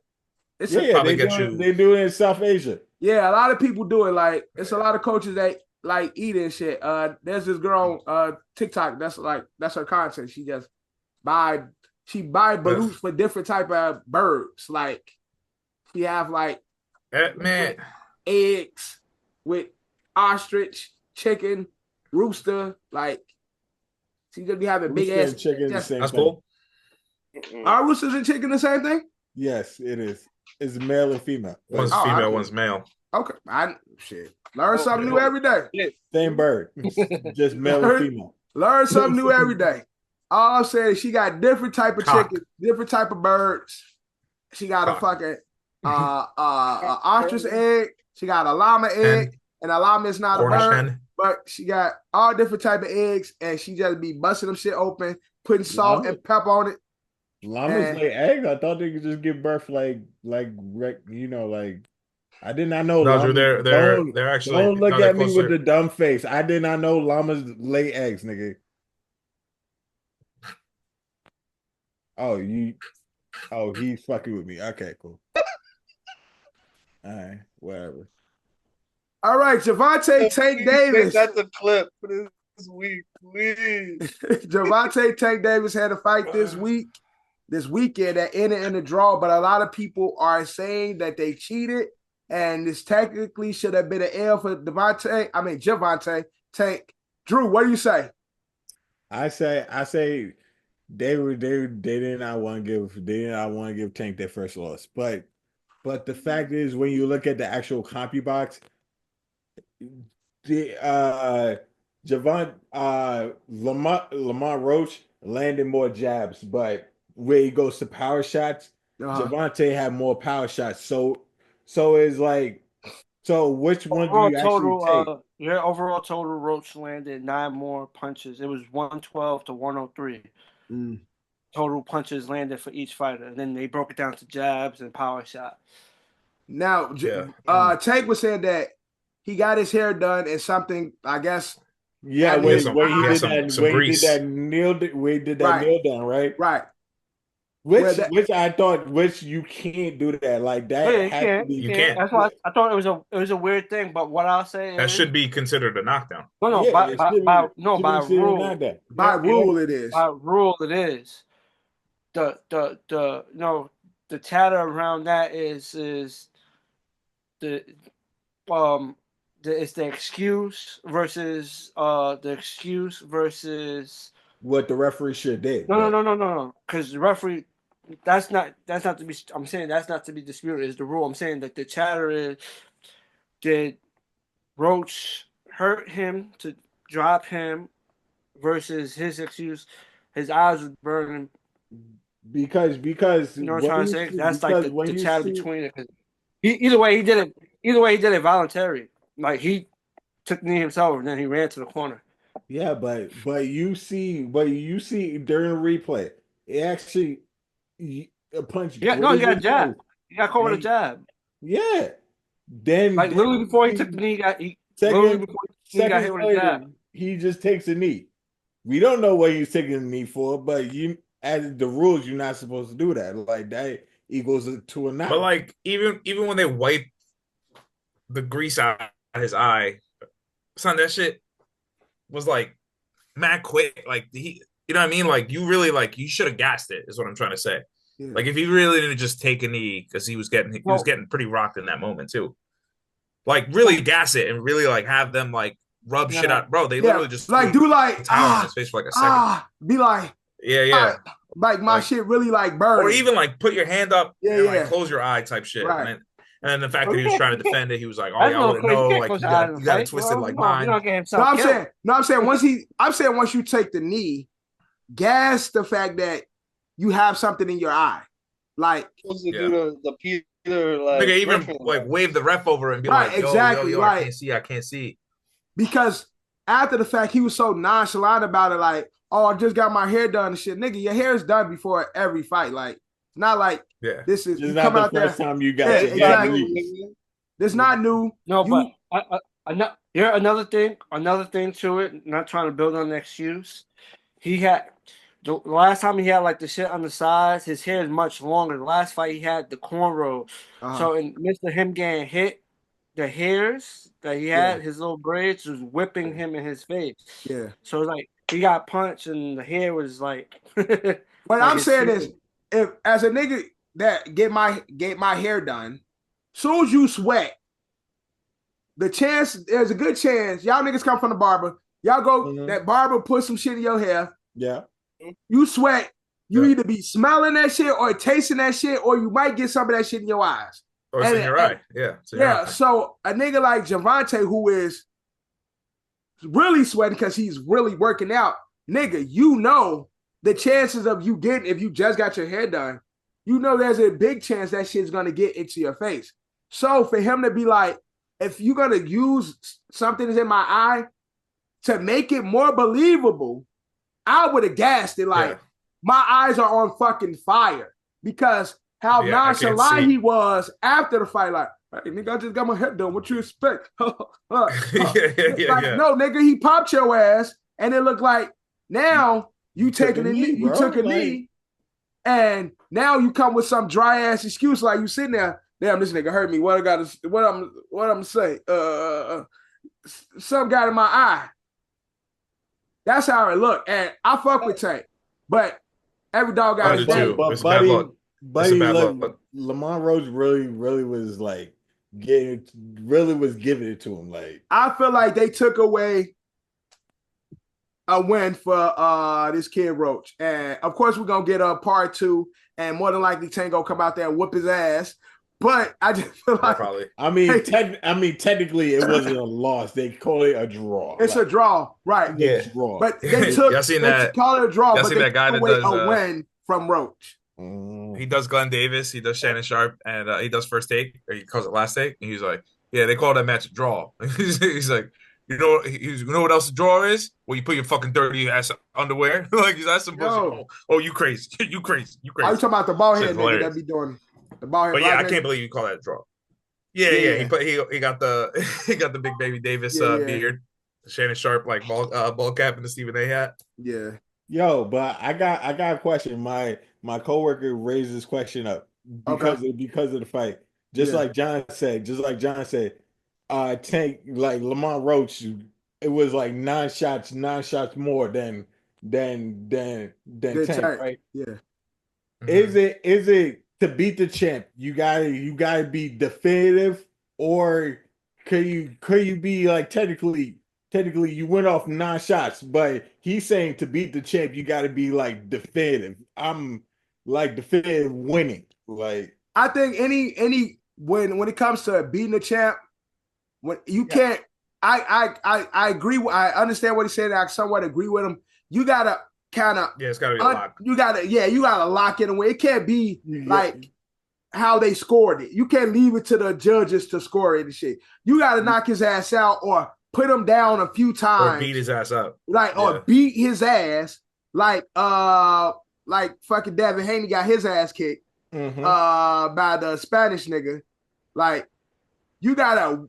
it's they do it in South Asia. Yeah, a lot of people do it. Like it's a lot of coaches that like eat and shit. There's this girl on TikTok that's her content. She buy balloons for different type of birds. Like she have like eggs with ostrich, chicken, rooster. Like she just be having big ass chicken. That's cool. Are roosters and chicken the same thing? Yes, it is. It's male and female. One's female, one's male. Okay, learn something new every day. Same bird, just male and female. Learn something new every day. All I'm saying is she got different type of chicken, different type of birds. She got a fucking ostrich egg. She got a llama egg, and a llama is not a bird, but she got all different type of eggs, and she just be busting them shit open, putting salt and pepper on it. Llamas lay eggs? I thought they could just give birth like I did not know. No, Drew, they're actually. Don't look at me with the dumb face. I did not know llamas lay eggs, nigga. He's fucking with me. Okay, cool. All right, whatever. All right, Gervonta Tank Davis. That's a clip for this week, please. Gervonta Tank Davis had a fight this weekend that ended in a draw, but a lot of people are saying that they cheated, and this technically should have been an L for Gervonta Tank. Drew, what do you say? I say they did not want to give Tank their first loss, but the fact is, when you look at the actual CompuBox, Lamar Roach landed more jabs, but where he goes to power shots, Gervonta had more power shots. So it's like, which one do you actually take? Your overall total, Roach landed 9 more punches. It was 112 to 103. Total punches landed for each fighter, and then they broke it down to jabs and power shot. Now, Tank was saying that he got his hair done and something, I guess. Yeah, when he did that kneel down, right? Right. Which I thought you can't do that. Like that Yeah, you has to can't. be. You You can't. can't. That's why I thought it was a weird thing. But what I'll say That is should be considered a knockdown. no, Yeah, it should be. Should by be sitting rule. like that. By rule, it is. By rule, it is. The chatter around that is the it's the excuse versus What the referee should did. no, because the referee that's not to be. I'm saying that's not to be disputed. Is the rule. I'm saying that the chatter is did Roach hurt him to drop him versus his excuse. His eyes were burning. Because You know what I'm trying to say? That's like the chatter see, between it. Either way, he did it. Either way, he did it voluntary. Like he took the knee himself and then he ran to the corner. yeah, but you see during the replay, it actually a punch. Yeah, no, he got a jab. He got caught with a jab. Yeah. Then Like literally before he took the knee, literally before he got hit with a jab. He just takes a knee. We don't know what he's taking a knee for, but as the rules, you're not supposed to do that. Like that equals to a knock. But like even when they wipe the grease out of his eye, son, that shit was like mad quick. Like you know what I mean? Like you really you should have gassed it. Is what I'm trying to say. Yeah. Like if he really didn't just take a knee because he was getting pretty rocked in that moment too. Like really gas it and really have them rub shit out, bro. They literally just do towel on his face for a second. Be like yeah. Like my shit really burn. Or even put your hand up and close your eye type shit. Right. And then the fact that he was trying to defend it, he was like, "Oh, That's yeah, I wouldn't know. crazy. Like You you can't got it close twisted like you mine." don't get himself killed. I'm saying once you take the knee, gas the fact that you have something in your eye. Like supposed to do the Peter Nigga even wave the ref over and be Right, like, yo, exactly, yo, right. I can't see. Because after the fact, he was so nonchalant about it, like, oh, I just got my hair done and shit. Nigga, your hair is done before every fight. Like, not like this is It's not the first time you got your exactly. It's not new. No, but another thing to it, not trying to build on the excuse. He had the last time he had the shit on the sides, his hair is much longer. The last fight he had the cornrows. So in midst of him getting hit, the hairs that he had, his little braids was whipping him in his face. Yeah. So it's he got punched and the hair was like What I'm saying is, if as a nigga that get my hair done, soon as you sweat, there's a good chance y'all niggas come from the barber. Y'all go that barber put some shit in your hair. Yeah. You sweat. You either be smelling that shit or tasting that shit, or you might get some of that shit in your eyes. Or it's in your eye. Yeah. So a nigga like Javante, who is really sweating because he's really working out, nigga, the chances of you getting, if you just got your hair done, there's a big chance that shit's gonna get into your face. So for him to be like, if you're gonna use something that's in my eye to make it more believable, I would have gassed it my eyes are on fucking fire because how nonchalant he was after the fight. Like, hey, nigga, I just got my head done. What you expect? No, nigga, he popped your ass, and it looked like now you taking a knee. You took a knee, and now you come with some dry ass excuse like you sitting there. Damn, this nigga hurt me. What I'm say? Some got in my eye. That's how it looked. And I fuck with Tank. But every dog got his day. It's bad luck. Lamont Roach really was giving it to him. Like, I feel like they took away a win for this kid Roach. And of course we're gonna get a part 2, and more than likely Tank gonna come out there and whoop his ass. But I just feel like probably. Technically it wasn't a loss. They call it a draw. It's a draw, right? Yeah. Draw. But they took they call it a draw, but they took away a win from Roach. He does Glenn Davis, he does Shannon Sharp, and he does First Take, or he calls it Last Take. And he's like, yeah, they call that match a draw. He's like, you know what else a draw is? Well, you put your fucking dirty ass underwear. That's some bullshit. Oh, you crazy. You crazy. Are you talking about the ball head nigga that be doing the ball head? But yeah, I can't believe you call that a draw. Yeah. He got the big baby Davis beard, Shannon Sharp ball cap and the Stephen A hat. Yeah. Yo, but I got a question. my coworker raised this question up because of the fight. Just like John said, Tank like Lamont Roach, it was like nine shots more than Tank, right? Yeah. Is it to beat the champ? You gotta be definitive, or could you be like technically you went off 9 shots, but he's saying to beat the champ you gotta be like definitive. I'm like definitive winning. Like I think any when it comes to beating the champ, when you can't. I agree. I understand what he said. I somewhat agree with him. You gotta kind of it's gotta be a lock. You gotta lock it away. It can't be like how they scored it. You can't leave it to the judges to score it and shit. You gotta knock his ass out or put him down a few times. Or beat his ass up. Or beat his ass like fucking Devin Haney got his ass kicked by the Spanish nigga. Like you gotta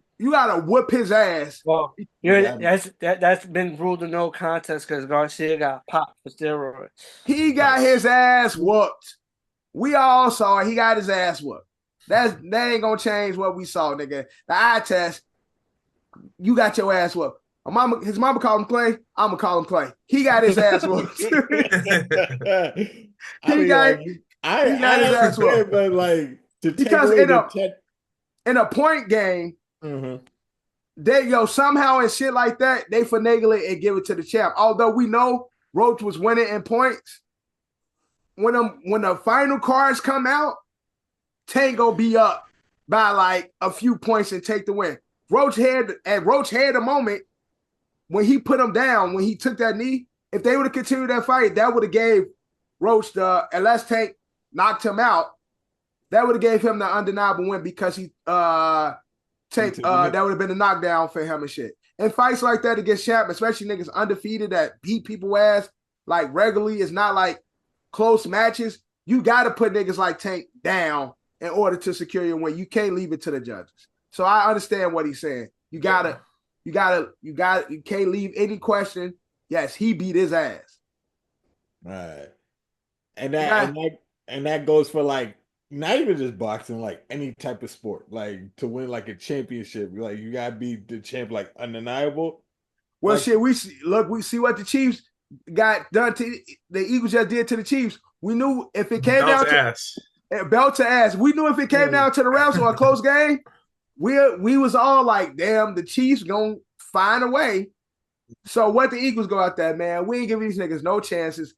whoop his ass. Well, that's been ruled a no contest because Garcia got popped for steroids. He got his ass whooped. We all saw it. He got his ass whooped. That ain't gonna change what we saw, nigga. The eye test, you got your ass whooped. His mama called him Clay. I'm gonna call him Clay. He got his ass whooped. he got his ass whooped. But like to take because away in a point game, they somehow and shit like that, they finagle it and give it to the champ. Although we know Roach was winning in points, when the final cards come out, Tank gonna be up by like a few points and take the win. Roach had a moment when he put him down, when he took that knee. If they would have continued that fight, that would have gave Roach unless Tank knocked him out, that would have gave him the undeniable win because that would have been a knockdown for him and shit. In fights like that against champ, especially niggas undefeated that beat people ass like regularly, it's not like close matches. You got to put niggas like Tank down in order to secure your win. You can't leave it to the judges. So I understand what he's saying. You can't leave any question. Yes, he beat his ass. Right. And that goes for like not even just boxing, like any type of sport. Like to win like a championship, like you gotta be the champ, like undeniable. Well, like, shit, we see what the Chiefs got done to the Eagles just did to the Chiefs. We knew if it came down to belt to ass, we knew if it came down to the refs or a close game, we was all like, damn, the Chiefs gonna find a way. So what the Eagles go out there, man? We ain't giving these niggas no chances.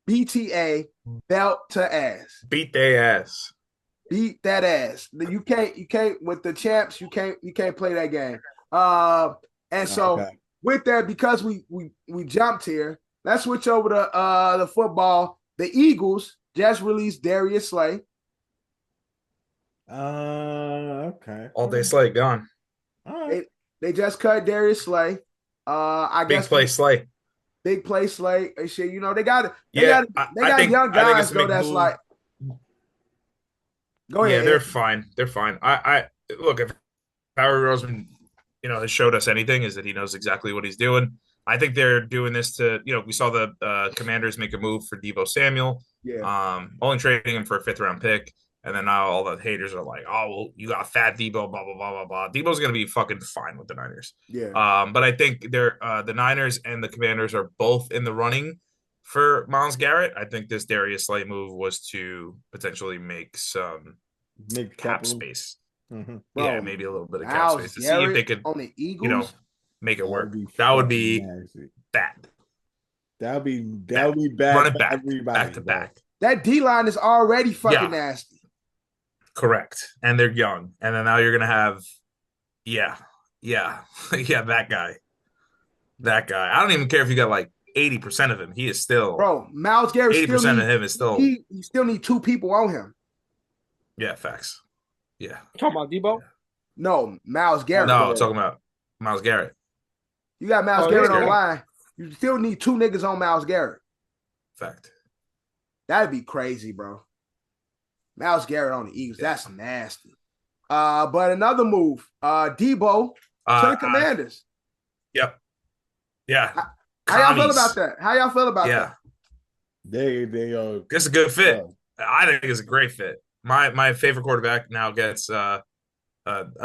BTA, belt to ass. Beat their ass. Beat that ass. You can't with the champs. You can't play that game. And so with that, because we jumped here, let's switch over to the football. The Eagles just released Darius Slay. Okay. All day Slay gone. All right. They just cut Darius Slay. I guess Big play Slay and shit. You know they got I think, young guys though. That's move. like. Go ahead. Yeah, they're fine. They're fine. I look, if Howard Roseman, has showed us anything, is that he knows exactly what he's doing. I think they're doing this to, we saw the Commanders make a move for Deebo Samuel. Yeah. Only trading him for a 5th-round pick. And then now all the haters are like, oh, well, you got fat Deebo, blah, blah, blah, blah, blah. Deebo's going to be fucking fine with the Niners. Yeah. But I think they're the Niners and the Commanders are both in the running for Myles Garrett. I think this Darius Slay move was to potentially make some cap space. Mm-hmm. Yeah, maybe a little bit of cap space to see if they could on the Eagles, make it work. That would be bad. That would be bad. Run it back to back. That D line is already fucking nasty. Correct. And they're young. And then now you're gonna have that guy. I don't even care if you got like 80% of him. He is still Myles Garrett 80% of him is still he still need 2 people on him. Yeah, facts. Yeah. Talking about Deebo? No, Myles Garrett. No, I'm talking about Myles Garrett. You got Myles Garrett on the line. You still need 2 niggas on Myles Garrett. Fact. That'd be crazy, bro. Myles Garrett on the Eagles. That's nasty. But another move, Deebo to the Commanders. Yep. Yeah. How y'all feel about that? They It's a good fit. I think it's a great fit. My favorite quarterback now gets a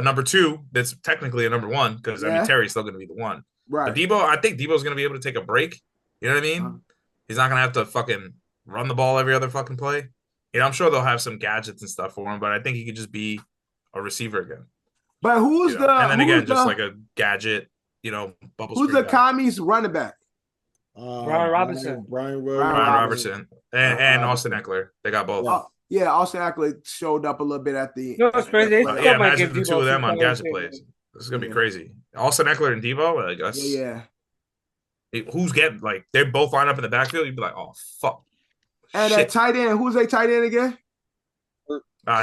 number 2 that's technically a number 1 because I mean Yeah. Terry's still going to be the 1. But Right. Debo, I think Debo's going to be able to take a break. You know what I mean? Uh-huh. He's not going to have to fucking run the ball every other fucking play. You know, I'm sure they'll have some gadgets and stuff for him, but I think he could just be a receiver again. But You know? And then again, just like a gadget, bubble who's screen the guy. commies running back? Brian Robinson. Brian Brian Robertson and Austin Robinson. Eckler. They got both. Yeah. Austin Eckler showed up a little bit at the. No, it's crazy. They still Yeah, might imagine give the Debo two of a them few on players gadget too. plays. This is gonna Yeah. be crazy. Austin Eckler and Debo, I guess. Yeah. Who's getting like they both line up in the backfield? You'd be like, oh fuck. And Shit. at tight end, who's a tight end again?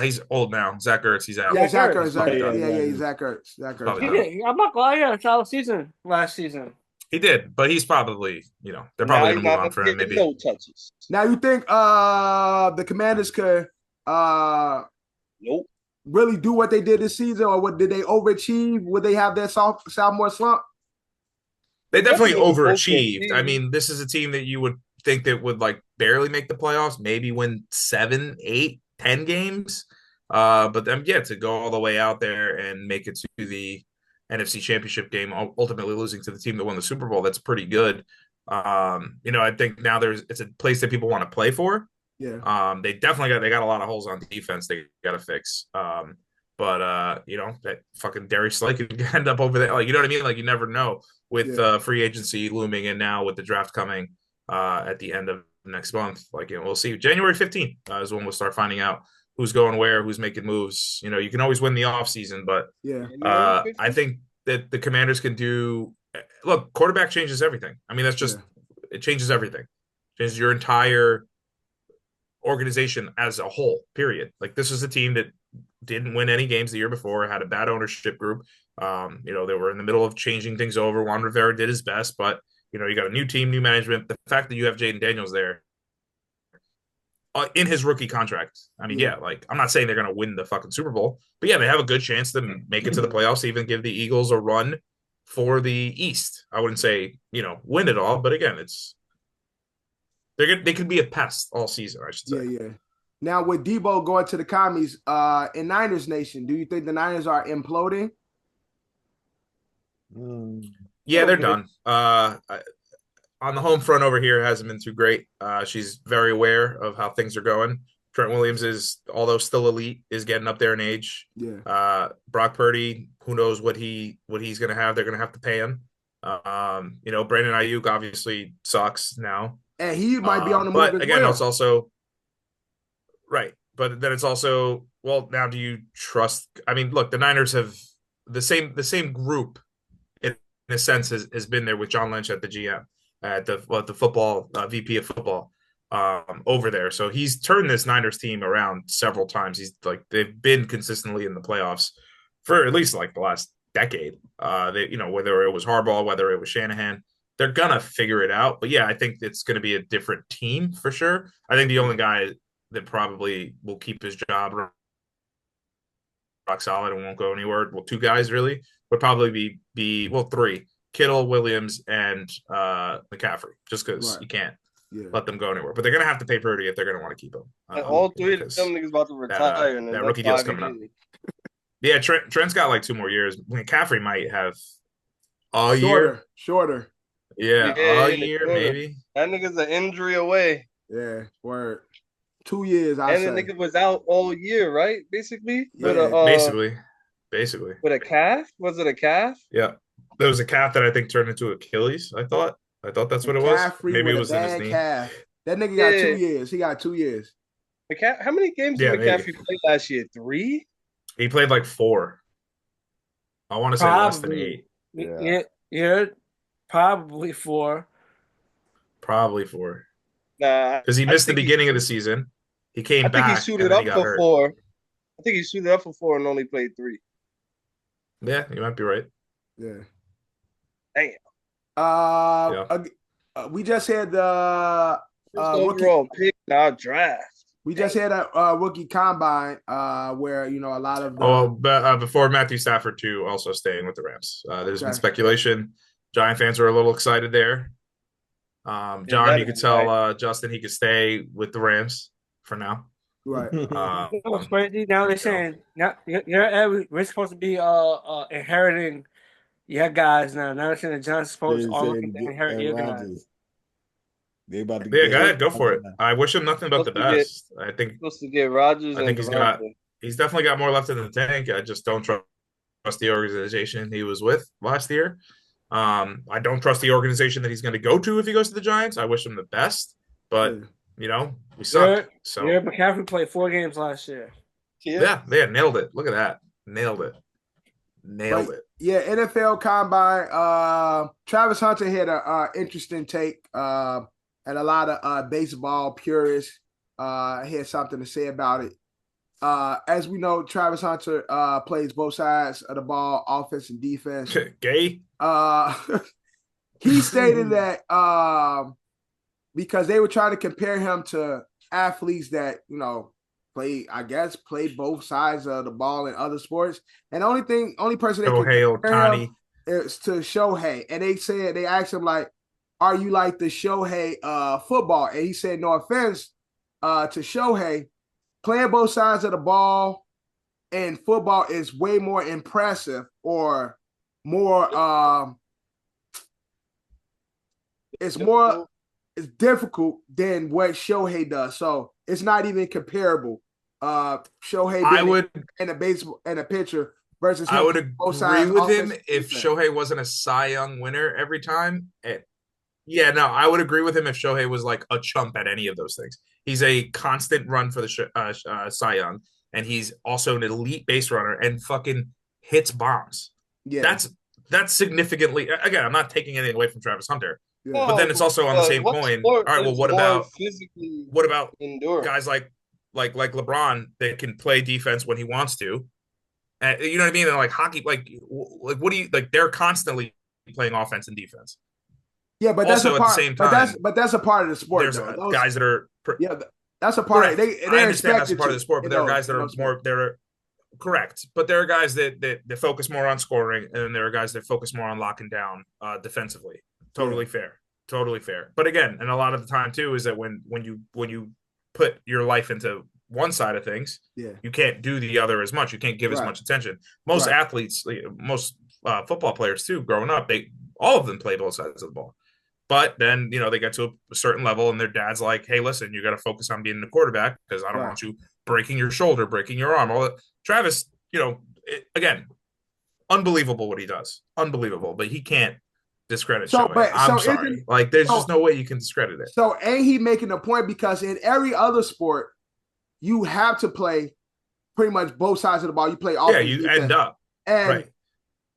He's old now. Zach Ertz, he's out. Yeah, Zach Ertz. Ertz. Yeah, Yeah, yeah. Zach Ertz. Zach Probably Ertz. not. I'm not gonna lie, he had a solid season last season. He did, but he's probably, they're Now probably he's gonna move not on for gonna him. get Maybe. no touches. Now you think the Commanders could Nope. really do what they did this season, or what did they overachieve? Would they have that sophomore slump? They definitely Definitely overachieved. I overachieved. mean, this is a team that you would think that would like barely make the playoffs, maybe win 7, 8, 10 games. But then to go all the way out there and make it to the NFC Championship game, ultimately losing to the team that won the Super Bowl, that's pretty good. I think now it's a place that people want to play for. Yeah. They definitely got a lot of holes on defense they got to fix. But that fucking Darius Slay could end up over there. Like, you know what I mean? Like, you never know with free agency looming and now with the draft coming at the end of next month. Like, we'll see. January 15th is when we'll start finding out who's going where, who's making moves. You can always win the offseason, but I think that the Commanders can do – look, quarterback changes everything. I mean, that's just it changes everything. It changes your entire organization as a whole, period. Like, this is a team that didn't win any games the year before, had a bad ownership group. They were in the middle of changing things over. Juan Rivera did his best, but, you got a new team, new management. The fact that you have Jaden Daniels there in his rookie contract. I mean, like, I'm not saying they're going to win the fucking Super Bowl, but they have a good chance to make it to the playoffs, even give the Eagles a run for the East. I wouldn't say, win it all, but again, they could be a pest all season, I should say. Yeah. Now with Debo going to the commies in Niners Nation, do you think the Niners are imploding? Yeah, they're done. On the home front over here hasn't been too great. She's very aware of how things are going. Trent Williams is, although still elite, is getting up there in age. Yeah. Brock Purdy, who knows what he's going to have. They're going to have to pay him. Brandon Ayuk obviously sucks now. And he might be on the move but as again, well. it's also right. But then it's also, well, now do you trust? I mean, look, the Niners have the same group in a sense has been there with John Lynch at the GM, at the football VP of football over there. So he's turned this Niners team around several times. They've been consistently in the playoffs for at least like the last decade. Whether it was Harbaugh, whether it was Shanahan, they're gonna figure it out. But I think it's gonna be a different team for sure. I think the only guy that probably will keep his job rock solid and won't go anywhere, well, 2 guys really, would probably be 3: Kittle, Williams, and McCaffrey, just because you can't let them go anywhere. But they're going to have to pay Purdy if they're going to want to keep him. All 3 of them niggas about to retire. That rookie deal's coming up. Yeah, Trent's got like 2 more years. McCaffrey might have a year. Shorter. Yeah, a year maybe. That nigga's an injury away. Yeah, word. 2 years, And the nigga was out all year, right? Basically? Basically. With a calf? Was it a calf? Yeah. There was a calf that I think turned into Achilles, I thought that's what it was. Maybe it was in his knee. Calf. That nigga got 2 years. He got 2 years. How many games did McCaffrey play last year? 3? He played like 4. I want to say less than 8. Yeah, probably 4. Probably 4. Nah. Because he missed the beginning of the season. He came back. I think he suited up for 4. I think he suited up for 4 and only played 3. Yeah, you might be right. Yeah. Damn. We just had the overall pick in our draft. We just had a rookie combine where a lot of but before Matthew Stafford too, also staying with the Rams. There's been speculation. Giant fans are a little excited there. John, you could tell Justin he could stay with the Rams for now. Right. What's crazy now? They're saying now we're supposed to be inheriting your guys now. Now they're saying the Giants supposed They're all saying looking to get inherit your guys. Rodgers. They about to Yeah, get go ahead, go for it. Rodgers. I wish him nothing but the best. I think Supposed to get Rodgers and he's definitely got more left in the tank. I just don't trust the organization he was with last year. I don't trust the organization that he's going to go to if he goes to the Giants. I wish him the best, but we suck. So McCaffrey played 4 games last year. yeah, nailed it. Look at that, nailed it. Yeah, NFL Combine. Travis Hunter had an interesting take, and a lot of baseball purists had something to say about it. As we know, Travis Hunter plays both sides of the ball, offense and defense. Gay. He stated that because they were trying to compare him to athletes that play both sides of the ball in other sports, and the only person they could compare him is to Shohei, and they asked him like, "Are you like the Shohei football?" And he said, "No offense to Shohei, playing both sides of the ball in football is way more impressive or more it's difficult than what Shohei does. So it's not even comparable. Shohei in a baseball and a pitcher versus I would agree with him if Shohei wasn't a Cy Young winner every time. I would agree with him if Shohei was like a chump at any of those things. He's a constant run for the Cy Young, and he's also an elite base runner and fucking hits bombs. Yeah, that's significantly. Again, I'm not taking anything away from Travis Hunter, but then it's also on the same coin. All right, well, what about guys like LeBron that can play defense when he wants to? You know what I mean? And like hockey, like what do you like? They're constantly playing offense and defense. Yeah, but also that's a part. At the same time, but that's a part of the sport. There's guys that are. That's a part. Correct. I understand that's a part of the sport, but there are guys that are more. They're correct, but there are guys that focus more on scoring, and then there are guys that focus more on locking down defensively. Totally fair. But again, and a lot of the time too is that when you put your life into one side of things, you can't do the other as much. You can't give as much attention. Most athletes, most football players too, growing up, all of them play both sides of the ball. But then, they get to a certain level and their dad's like, hey, listen, you got to focus on being the quarterback because I don't want you breaking your shoulder, breaking your arm. All that. Travis, again, unbelievable what he does. Unbelievable. But he can't discredit Shohei. I'm sorry. There's just no way you can discredit it. So ain't he making a point? Because in every other sport, you have to play pretty much both sides of the ball. You play offense. Yeah, you end up. Right.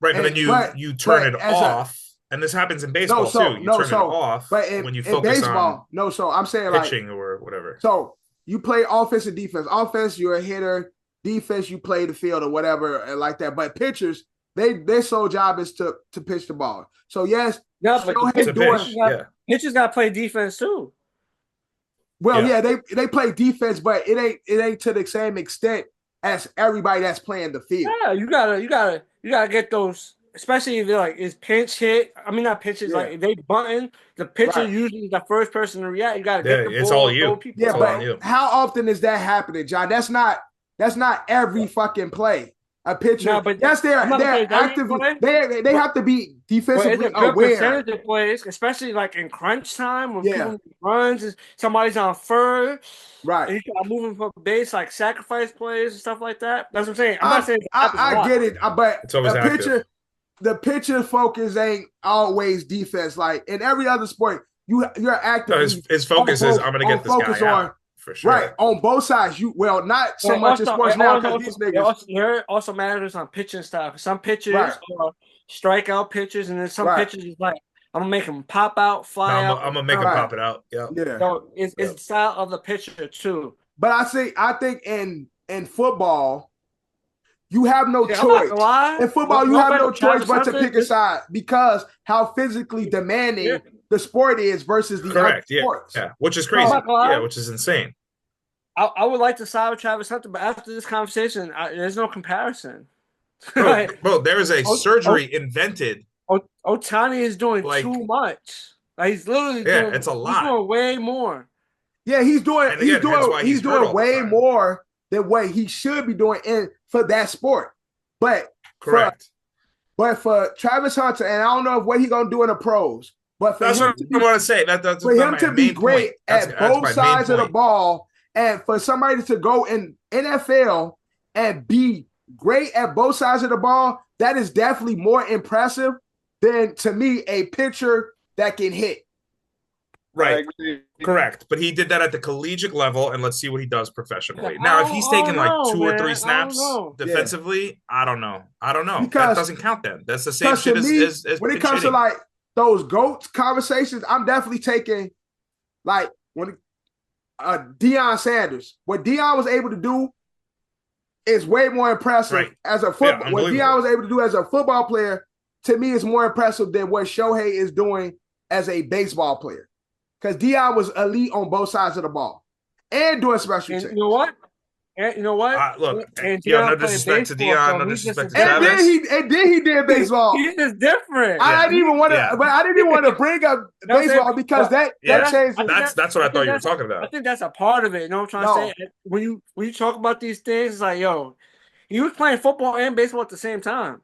But then you turn it off. And this happens in baseball too. You turn it off when you focus on I'm saying pitching or whatever. So you play offense and defense. Offense, you're a hitter. Defense, you play the field or whatever like that. But pitchers, their sole job is to pitch the ball. So yes, pitchers got to play defense too. Well, they play defense, but it ain't to the same extent as everybody that's playing the field. Yeah, you gotta get those. Especially if it's pinch hit. I mean, not pitches. Like if they button, the pitcher usually is the first person to react. You got to get the ball. It's all you. Yeah, but how often is that happening, John? That's not every fucking play. A pitcher. No, but they're actively. They have to be defensively aware. Percentage of plays, especially like in crunch time when people runs, somebody's on third. Right. And you got moving for base, like sacrifice plays and stuff like that. That's what I'm saying. I'm not saying I get it, but it's always active. The pitcher focus ain't always defense. Like in every other sport, you're active. No, his focus is I'm going to get this guy out for sure. Right on both sides. Not so much in sports now because these niggas. It also matters on pitching stuff. Some pitchers are strikeout pitchers, and then some pitchers is like I'm gonna make him pop out, fly out. I'm gonna make him pop it out. Yeah. So it's the style of the pitcher too. But I think in football. You have no choice. In football, you have no choice but to pick a side because how physically demanding the sport is versus the other sports. Yeah, which is crazy. Which is insane. I would like to side with Travis Hunter, but after this conversation, there's no comparison. Bro, there is a surgery invented. Ohtani is doing too much. He's literally doing, it's a lot. He's doing way more. Yeah, he's doing And again, hence why he's hurt all the way time. more than what he should be doing for that sport. But Correct. for Travis Hunter, and I don't know what he's gonna do in the pros, but for That's him what to I be, want to say. That's for him my to be main great point. That's at my both main sides of the point. ball, and for somebody to go in NFL and be great at both sides of the ball, that is definitely more impressive than, to me, a pitcher that can hit. Right. Correct. But he did that at the collegiate level, and let's see what he does professionally. Now, if he's taking like 2 or 3 snaps defensively, I don't know. Because that doesn't count then. That's the same shit me, as when it pitch comes hitting. to like those GOAT conversations, I'm definitely taking like when Deion Sanders. What Deion was able to do is way more impressive as a football. Yeah, what Deion was able to do as a football player, to me, is more impressive than what Shohei is doing as a baseball player. Because Deion was elite on both sides of the ball and doing special teams. You know what? Look, and no disrespect to Deion, no disrespect to and Travis. then he did baseball. He's just different. I didn't even want to, but I didn't even want to bring up baseball because that changed. That's what I thought you were talking about. I think that's a part of it. You know what I'm trying to say? When you talk about these things, it's like, yo, he was playing football and baseball at the same time.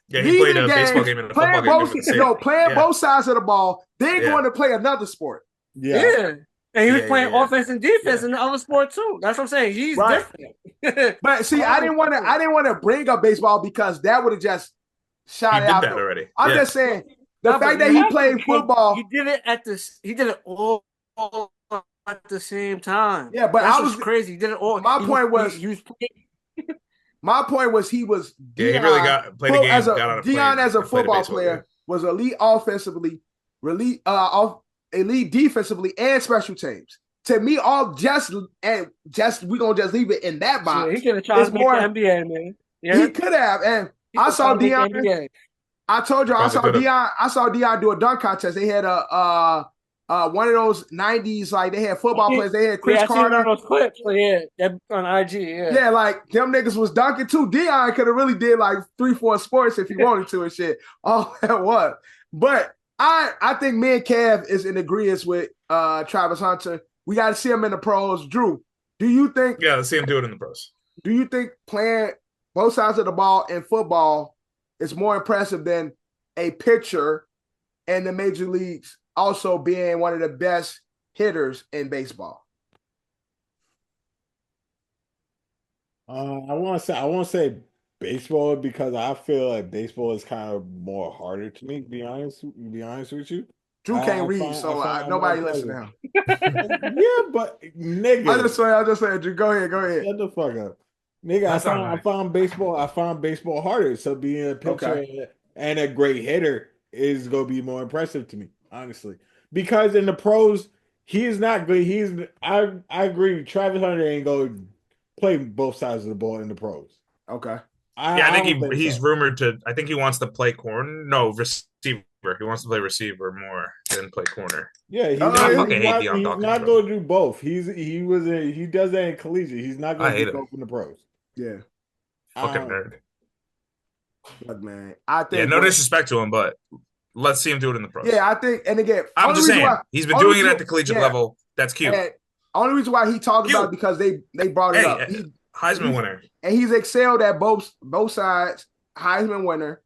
Yeah, he played a baseball game and a football game. Playing both sides of the ball, then going to play another sport. Yeah. And he was playing offense and defense in the other sport too. That's what I'm saying. He's different. But see, I didn't want to bring up baseball because that would have just shot it out. That already. I'm just saying the fact that he played football. He did it all at the same time. Yeah, but I was crazy. He did it all. My point was he was. Yeah, he really played the game. Deion as a football player was elite offensively, elite defensively, and special teams. To me, we're gonna just leave it in that box. Yeah, he could have tried to make the NBA, man. Yeah. He could have, and I saw Deion. I told you, I saw Deion do a dunk contest. They had one of those 90s, like they had football players. They had Chris Carter. One of those clips, on IG. Yeah, like them niggas was dunking too. Deion could have really did like 3-4 sports if he wanted to and shit. All that was, but I think me and Kev is in agreement with Travis Hunter. We got to see him in the pros. Drew, do you think? Yeah, let's see him do it in the pros. Do you think playing both sides of the ball in football is more impressive than a pitcher in the major leagues also being one of the best hitters in baseball? I want to say baseball because I feel like baseball is kind of more harder to me. Be honest with you. Drew can't read, so nobody listen to him. Yeah, but nigga, I just saying, Drew. Go ahead. Shut the fuck up, nigga. I found baseball harder. So being a pitcher and a great hitter is gonna be more impressive to me, honestly. Because in the pros, he is not good. I agree. Travis Hunter ain't gonna play both sides of the ball in the pros. Okay. I think he's rumored to. I think he wants to play corner. No, receiver. He wants to play receiver more than play corner. Yeah, he's not going to do both. He does that in collegiate. He's not going to do both in the pros. Yeah. Fucking nerd. But man, I think. Yeah, no disrespect to him, but let's see him do it in the pros. Yeah, I think. And again, I'm just saying he's been doing it at the collegiate level. That's cute. And only reason why he talked about it because they brought it up. Heisman winner. And he's excelled at both sides. Heisman winner.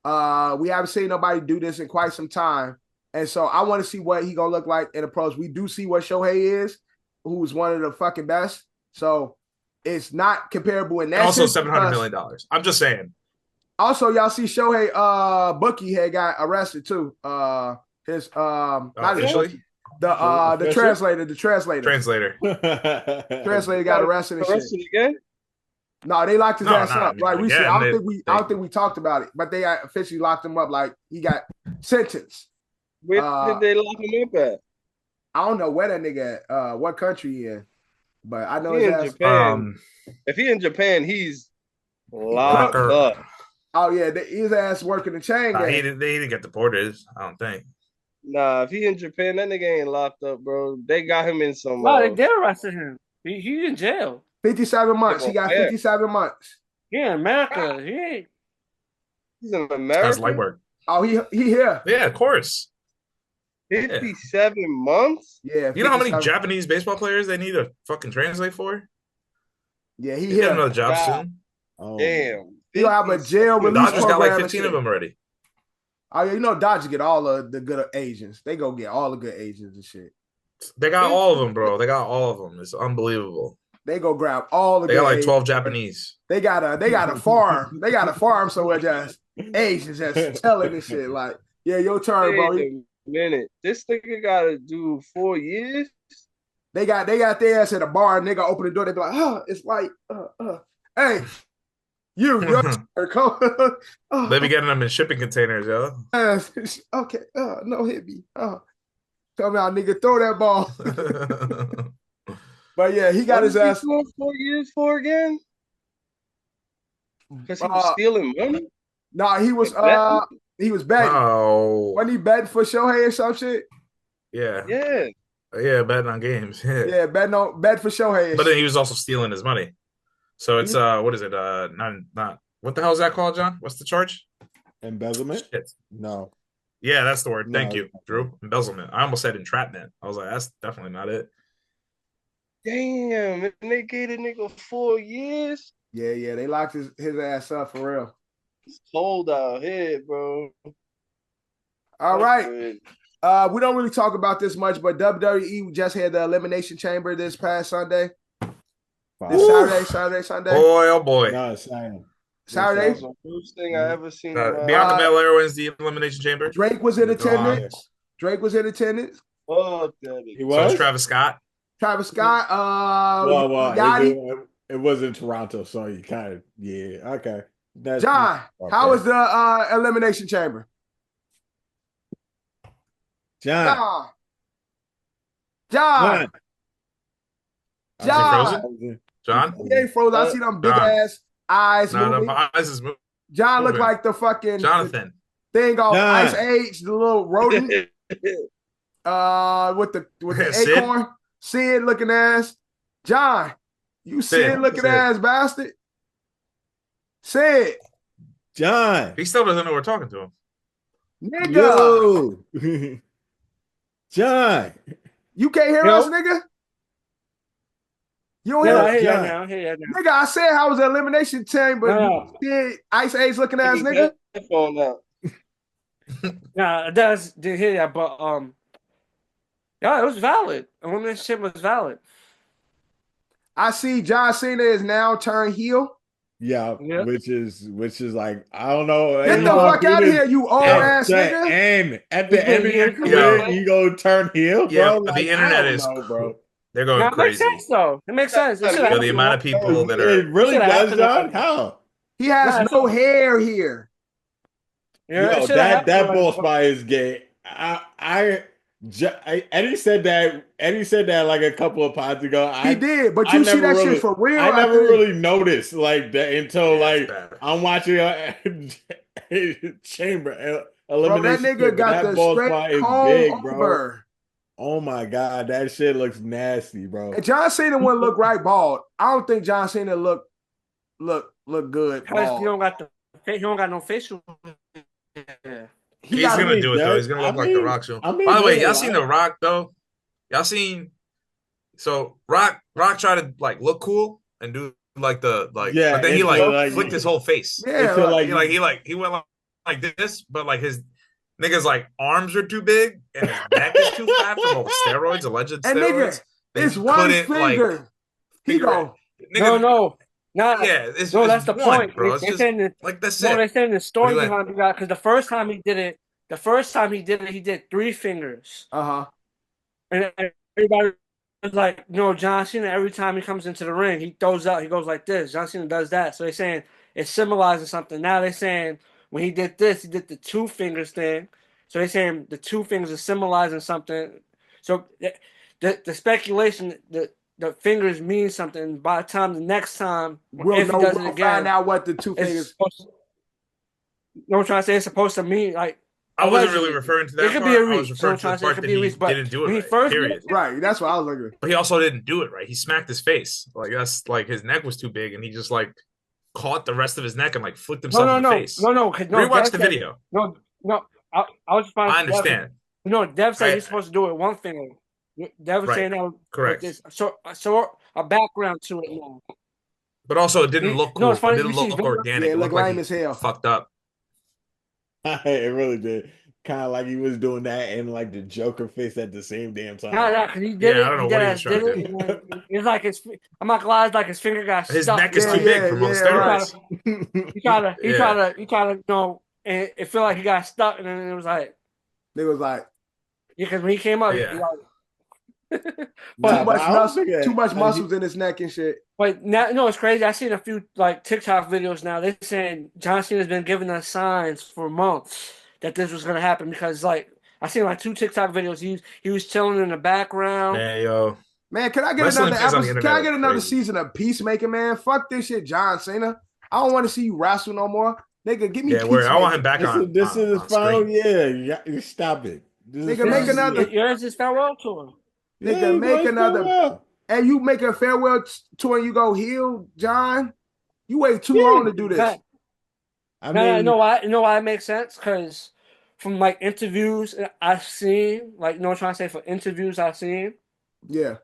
We haven't seen nobody do this in quite some time. And so I want to see what he gonna look like in the pros. We do see what Shohei is, who's one of the fucking best. So it's not comparable in that. Also $700 million. I'm just saying. Also, y'all see Shohei Bookie had got arrested too. His not officially. The translator. The translator got arrested and shit. Again? No, they locked his ass up. Like recently, I don't think we talked about it, but they officially locked him up. Like he got sentenced. Where did they lock him up at? I don't know where that nigga at, what country he in, but I know he his in ass. Japan. If he in Japan, he's locked up. Oh yeah, his ass working the chain gang. He didn't get deported. I don't think. Nah, if he in Japan, that nigga ain't locked up, bro. They got him in some. No, they did arrest him. He's in jail. 57 months. He got 57 months. Yeah, America. He's in America. That's light work. Oh, he here. Yeah, of course. 57 months? Yeah. You know how many 57. Japanese baseball players they need to fucking translate for? Yeah, He he get here. another job God. soon. Oh, Damn. He'll have a jail 57 release Dodgers got like program and 15 of shit. them already. Oh, yeah, you know, Dodgers get all of the good Asians. They go get all the good Asians and shit. They got all of them, bro. They got all of them. It's unbelievable. They go grab all the They good got like Asians. 12 Japanese. They got a farm. They got a farm somewhere just Asians just telling this shit like, yeah, your turn, bro. Wait a minute. This nigga gotta do 4 years? They got their ass at a bar and they gonna open the door. They be like, oh, it's like, hey, your turn, come. They be getting them in shipping containers, yo. Okay, no hit me. Come out, nigga, throw that ball. But yeah, he got What his is he ass. doing 4 years for again? Because he was stealing money? Nah, he was betting. Oh, Wasn't he betting for Shohei or some shit? yeah, Yeah. betting on games. Yeah, Yeah, bet for Shohei. And but then shit. he was also stealing his money. So it's what is it? Not what the hell is that called, John? What's the charge? embezzlement? Shit. No. Yeah, that's the word. No. Thank you, Drew. Embezzlement. I almost said entrapment. I was like, that's definitely not it. Damn, and they gave the nigga 4 years? Yeah, they locked his ass up for real. It's cold out here, bro. All right. Good. We don't really talk about this much, but WWE just had the Elimination Chamber this past Sunday. This Saturday. Boy, oh boy. No, Sam. Saturday. That was the first thing I ever seen. Bianca Belair wins the Elimination Chamber. Drake was in Go on. attendance. Fuck that. He So was? it's Travis Scott. Travis Scott. Well, Gotti. it was in Toronto, so you kind of, yeah, okay. That's, John, okay. how was the Elimination Chamber? John. John. Is he frozen? John? He ain't frozen. I see them big John. ass eyes No, moving. my eyes is moving. John looked like the fucking Jonathan. thing on John. Ice Age, the little rodent. With the Sid? acorn. Sid looking ass. John, you Sid looking Sid. ass bastard. Sid. John. He still doesn't know we're talking to him. Nigga. Yo. John. You can't hear Yo. us, nigga? You don't Yeah, I hear hear us? you now. I hear you now. Nigga, I said how was the Elimination Chamber. No. You Sid, Ice Age looking ass nigga. Phone out. Nah, it does did hear that, but yeah, it was valid. Elimination Chamber was valid. I see John Cena is now turned heel. Yeah, Yeah. which is like, I don't know. Get the fuck out of here, you old ass nigga. And at the end of your Yeah. career, you go turn heel, bro. Yeah, Like, the internet I don't is know, bro. They're going Now, it makes crazy. sense though. It makes sense. It should Yo, happen. the amount of people that It are really Should've does, happened. John. How? He has Nah, no hair here. Yeah, it Yo, should've that happened. ball spot is gay. Eddie said that like a couple of pods ago. He did, but I you see never that really- shit for real. I never after- really noticed like that until Yeah, it's like bad. I'm watching Chamber Bro, elimination. that nigga Chamber. got That the ball straight spot is comb big, bro. over. Oh my god, that shit looks nasty, bro. And John Cena wouldn't look right bald. I don't think John Cena look good Because bald. he don't got no facial. Yeah. He He's got gonna do it though. that- He's gonna I look like The mean- Rock soon. I mean, By the way, yeah, y'all seen The Rock though? Y'all seen? So Rock tried to like look cool and do like the like, Yeah, but then he it's like like- flicked his whole face. Yeah, Until, like, He went like this, but like his niggas like arms are too big and his neck is too fat from all the steroids, alleged and nigga, steroids. And it's he one couldn't, finger. He figure go. it. Nigga, No. yeah, it's No, that's the one, point. bro. It's They just saying that, like that's no, it. they're saying the story What do you behind that because the first time he did it, he did 3 fingers. Uh-huh. And everybody was like, no, John Cena, every time he comes into the ring, he goes like this. John Cena does that. So they're saying it's symbolizing something. Now they're saying when he did this, he did the 2 fingers thing. So they're saying the 2 fingers are symbolizing something. So the speculation that the fingers mean something. By the time the next time, We'll if know. he does We'll it again, find out what the 2 it's fingers. supposed to, you know what I'm trying to say? It's supposed to mean like I wasn't allegedly. really referring to that It could part. be a I was reach. referring So to the I'm trying to say it part could that be a he reach, but didn't do it when he right. first Period. Right. That's what I was looking at. But he also didn't do it right. He smacked his face. Like that's like his neck was too big, and he just like caught the rest of his neck and like flicked himself in the face. No. Rewatch the that's- video. No. I was just trying to I understand. Dev said I- you're supposed to do it one finger. Dev was Right. saying that Correct. there's so a background to it now. But also, it didn't look cool. It's funny. It didn't look organic. Yeah, it it looked looked like lame he as hell. fucked up. It really did. Kind of like he was doing that and like the Joker face at the same damn time. Nah, because he did Yeah, it. I don't know He what he did was trying to it. And then it's like I'm not gonna lie, it's like his finger got His stuck. neck is Yeah, too big for most yeah, steroids. right. He tried to, and it felt like he got stuck, and then it was like, Nigga was like, because when he came up, Yeah. he like, Nah, but I don't muscle, think too much like, muscles in his neck and shit. but now, it's crazy. I've seen a few like TikTok videos now. They're saying John Cena's been giving us signs for months that this was gonna happen because like I seen like 2 TikTok videos. He was chilling in the background. Man, yo. Man, can I get Wrestling another fans on the episode? internet Can I are get another crazy. season of Peacemaker, man? Fuck this shit, John Cena. I don't want to see you wrestle no more. Nigga, give me Yeah, where I want him Peacemaker. back on. This is his on final screen. year. You stop it. Nigga, make another- Yours is farewell tour. Nigga, make another. And you make a farewell tour and you go heel, John. You wait too long to do this. I mean, You know why it makes sense? Because from like interviews I've seen, like trying to say for interviews I've seen, Yeah.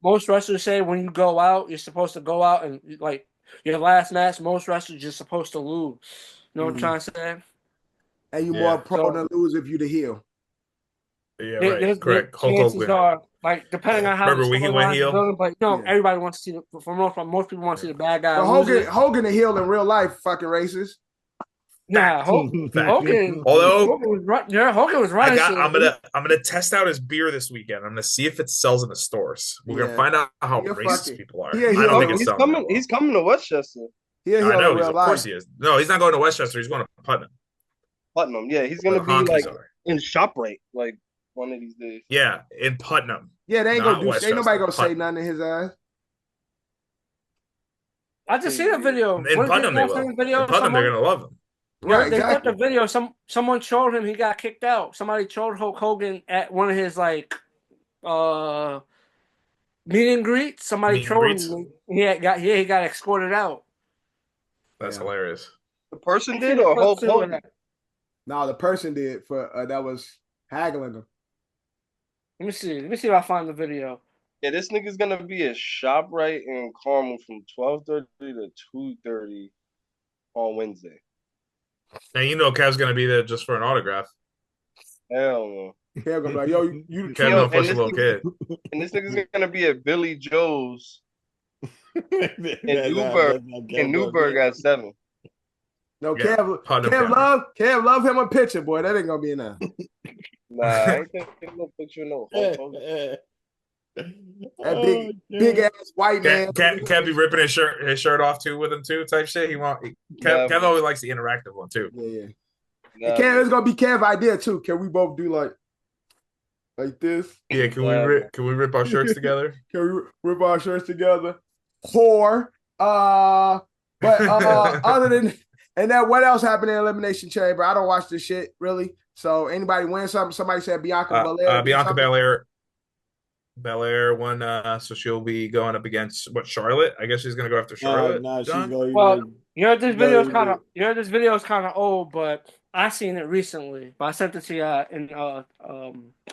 most wrestlers say when you go out, you're supposed to go out and like your last match, most wrestlers you're supposed to lose. You know what I'm trying to say? And you Yeah. more prone to lose if you the heel. Yeah, right. Correct. Hulk Chances Hogan. are, like, depending on how Remember when he went storylines are heel? building, but Yeah. everybody wants to see for most people want to see the bad guy. But lose Hogan the heel in real life, fucking racist. Nah, Fact. Hogan. Although Hogan was running. I'm gonna test out his beer this weekend. I'm gonna see if it sells in the stores. We're Yeah. gonna find out how He'll racist fuck it. people are. Yeah, I don't think it's he's selling. coming. that well. He's coming to Westchester, He a heel I know. in real Of course life. he is. No, he's not going to Westchester. He's going to Putnam. Putnam. Yeah, he's Where gonna the be honkies like are. in ShopRite, like one of these days. Yeah, in Putnam. Yeah, they ain't Not gonna do shit. Ain't Westchester, nobody gonna say Putnam. nothing to his ass. I just seen a video. In What is Putnam, they it? will. Video, In Putnam, they're someone- gonna love him. Right, They put exactly. the video. Someone showed him he got kicked out. Somebody showed Hulk Hogan at one of his like meet and greets. Somebody Meet and showed greets? him. He got escorted out. That's Yeah. hilarious. The person I did seen the or clip Hulk too of Hogan? that. No, the person did for that was haggling him. Let me see if I find the video. Yeah, this nigga's gonna be at ShopRite in Carmel from 12:30 to 2:30 on Wednesday. And you know Kev's gonna be there just for an autograph. Hell no. Kev gonna be like, yo, you Kev Yo, gonna push a and little kid. And this nigga's gonna be at Billy Joe's in in Newburgh at 7. No, Yeah, Putnam County. Kev love him a picture, boy. That ain't gonna be enough. Nah, I ain't taking no picture of no Hulk Hogan. That big ass white man. Kev be ripping his shirt off too with him too, type shit. Kev always likes the interactive one too. Yeah. Nah, And Kev, it's gonna be Kev's idea too. Can we both do like this? Yeah, can we rip our shirts together? Can we rip our shirts together? Whore. But other than and then what else happened in Elimination Chamber? I don't watch this shit really. So anybody win something? Somebody said Bianca Belair. Bianca Belair won, so she'll be going up against Charlotte. I guess she's gonna go after Charlotte. No, she's John? going. Well, this video is kind of old, but I seen it recently. But I sent it to you in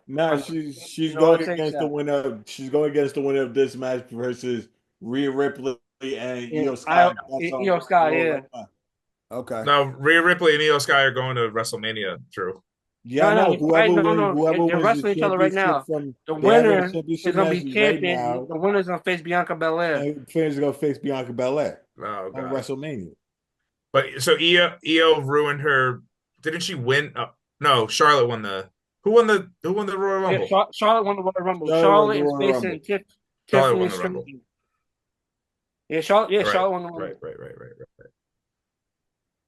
No, she's No, going I think against so. the winner. She's going against the winner of this match versus Rhea Ripley and Io Sky. Io Sky, yeah. Okay. No, Rhea Ripley and Io Sky are going to WrestleMania. True. Yeah, No, no, whoever they're wins wrestling the each other right now. championship The they have winner a is championship gonna matches be right champion. now. The winner's gonna face Bianca Belair. And fans are gonna face Bianca Belair Oh on god. WrestleMania. But so Io ruined her. Didn't she win? No, Charlotte won the. Who won the Royal Rumble? Yeah, Charlotte won the Royal Rumble. Charlotte Charlotte won is the facing Rumble. Tiffany Charlotte won the Rumble. Stratton. Yeah, Charlotte. Yeah, Right, Charlotte won the Rumble. Right.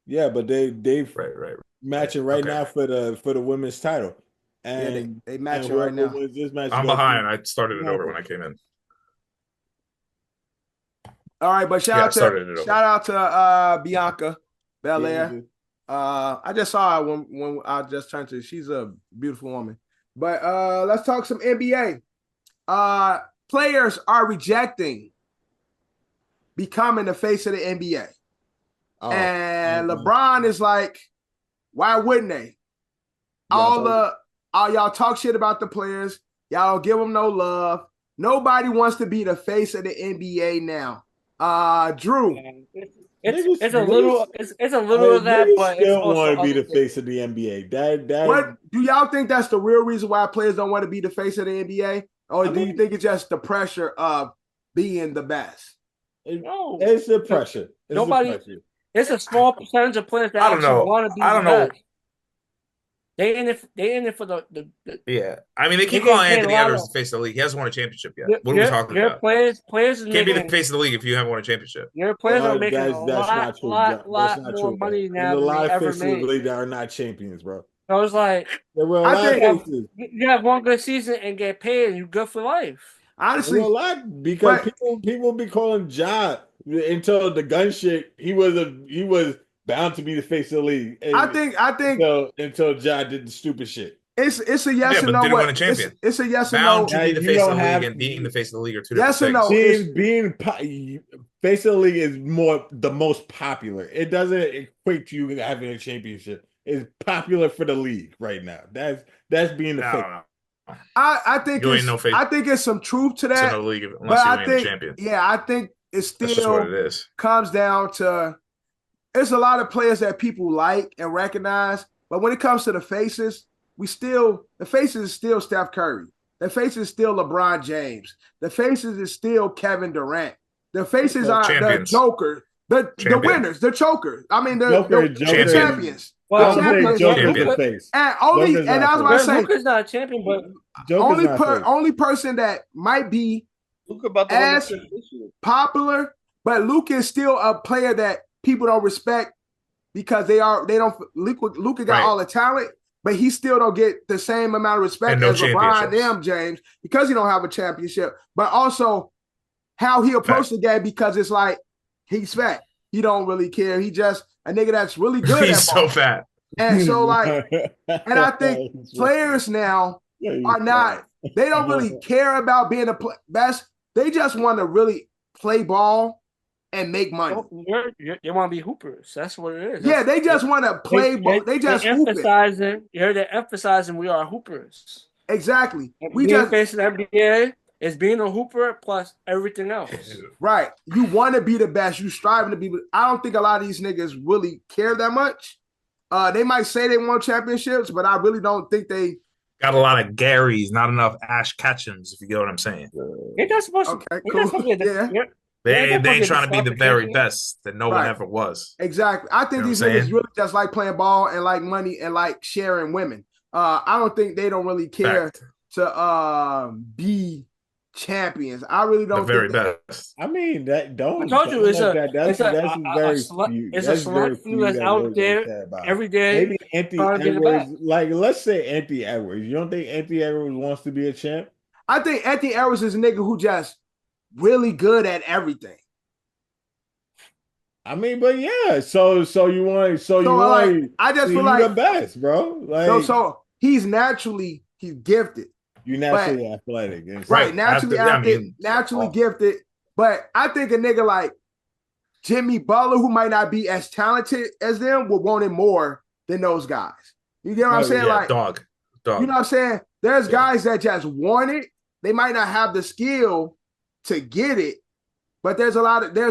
Yeah, but they've Right. matching right Okay. now for the women's title. And they match and it right whoever now. wins this match is I'm gonna behind. be- I started it over when I came in. All right, but Yeah, I started it over. shout out to Bianca Belair. Yeah. I just saw her when I just turned to. She's a beautiful woman. But let's talk some NBA. Players are rejecting becoming the face of the NBA. Oh, And okay. LeBron is like, why wouldn't they? Yeah, I all told the y'all talk shit about the players. Y'all don't give them no love. Nobody wants to be the face of the NBA now. Drew. It's a little of that, niggas but it's still also want to be other the face of the NBA. What do y'all think that's the real reason why players don't want to be the face of the NBA? Or do you think it's just the pressure of being the best? No. It's the pressure. It's a small percentage of players that I don't actually know. want to be I don't the know. best. They in it for the Yeah. I mean, they keep They get calling paid a Anthony lot Edwards of- the face of the league. He hasn't won a championship yet. Your- What are we talking your about? Players Can't be the making face of the league if you haven't won a championship. your players are making That's a not true. lot That's not more true, money bro. now There's a than lot they of ever faces of the made. league that are not champions, bro. So it's like There were a I lot of think- faces. you have one good season and get paid, and you're good for life. Honestly, There were a lot because but- people be calling Ja until the gun shit. He was bound to be the face of the league. I think until Ja did the stupid shit. it's a yes Yeah, and but no. didn't win a champion. It's a yes Bound and to no. be Now, the you face of don't the have league and to- being the face of the league are two Yes different or things. no? Face of the league is more the most popular. It doesn't equate to you having a championship. It's popular for the league right now. That's being the I face. don't know. I think You ain't no face. I think it's some truth to It's in that. the league But unless you I ain't think a champion. I think it That's just what it still is. comes down to it's a lot of players that people like and recognize, but when it comes to the faces, the faces is still Steph Curry. The faces is still LeBron James. The faces is still Kevin Durant. The faces are Champions. the Joker, the Champions. winners, the chokers. I mean the Joker. champions. I The don't think champions. Joker's Champion. the face. And only Joker's and not that's what I face. say. Luka's not a champion, but Joker's not face. Only person that might be Luka about to win the As- chip this year. popular, but Luka is still a player that people don't respect because Luka got Right. all the talent, but he still don't get the same amount of respect And no as LeBron championships. and James because he don't have a championship. But also how he approached the game because it's like he's fat. He don't really care. He just a nigga that's really good He's at so ball. fat. And so like, and I think players now are not. They don't really care about being the best. They just want to really play ball and make money. they want to be hoopers. That's what it is. Yeah, they just want to play ball. They just they're hoop it. emphasizing. They're emphasizing we are hoopers. Exactly. We being just facing NBA is being a hooper plus everything else. right. You want to be the best. You striving to be. I don't think a lot of these niggas really care that much. They might say they want championships, but I really don't think they. Got a lot of Garys, not enough Ash Ketchums, if you get what I'm saying. They're not supposed to. Okay, they're cool. not supposed to Yeah. They fucking ain't trying to be the very champion. best that no one Right. ever was. Exactly. I think You know these what I'm niggas saying? really just like playing ball and like money and like sharing women. I don't think they don't really care Fact. to be champions. I really The don't very think best. I mean, that don't. I told you, it's a- that's it's a- that's a- very a select- few. it's a That's select very few few that's that out really there care about it. every day. Maybe Anthony trying to get it Edwards, back. like let's say Anthony Edwards. You don't think Anthony Edwards wants to be a champ? I think Anthony Edwards is a nigga who just really good at everything. I mean, but yeah. So you want like, I just see feel you like the best, bro. Like so he's gifted. you naturally athletic, and Right, Right. naturally After- I athletic, mean, naturally oh. gifted. But I think a nigga like Jimmy Butler, who might not be as talented as them, will want it more than those guys. You get what I'm Oh, saying? Yeah, Like, dog. you know what I'm saying? There's Yeah. guys that just want it. They might not have the skill to get it, but there's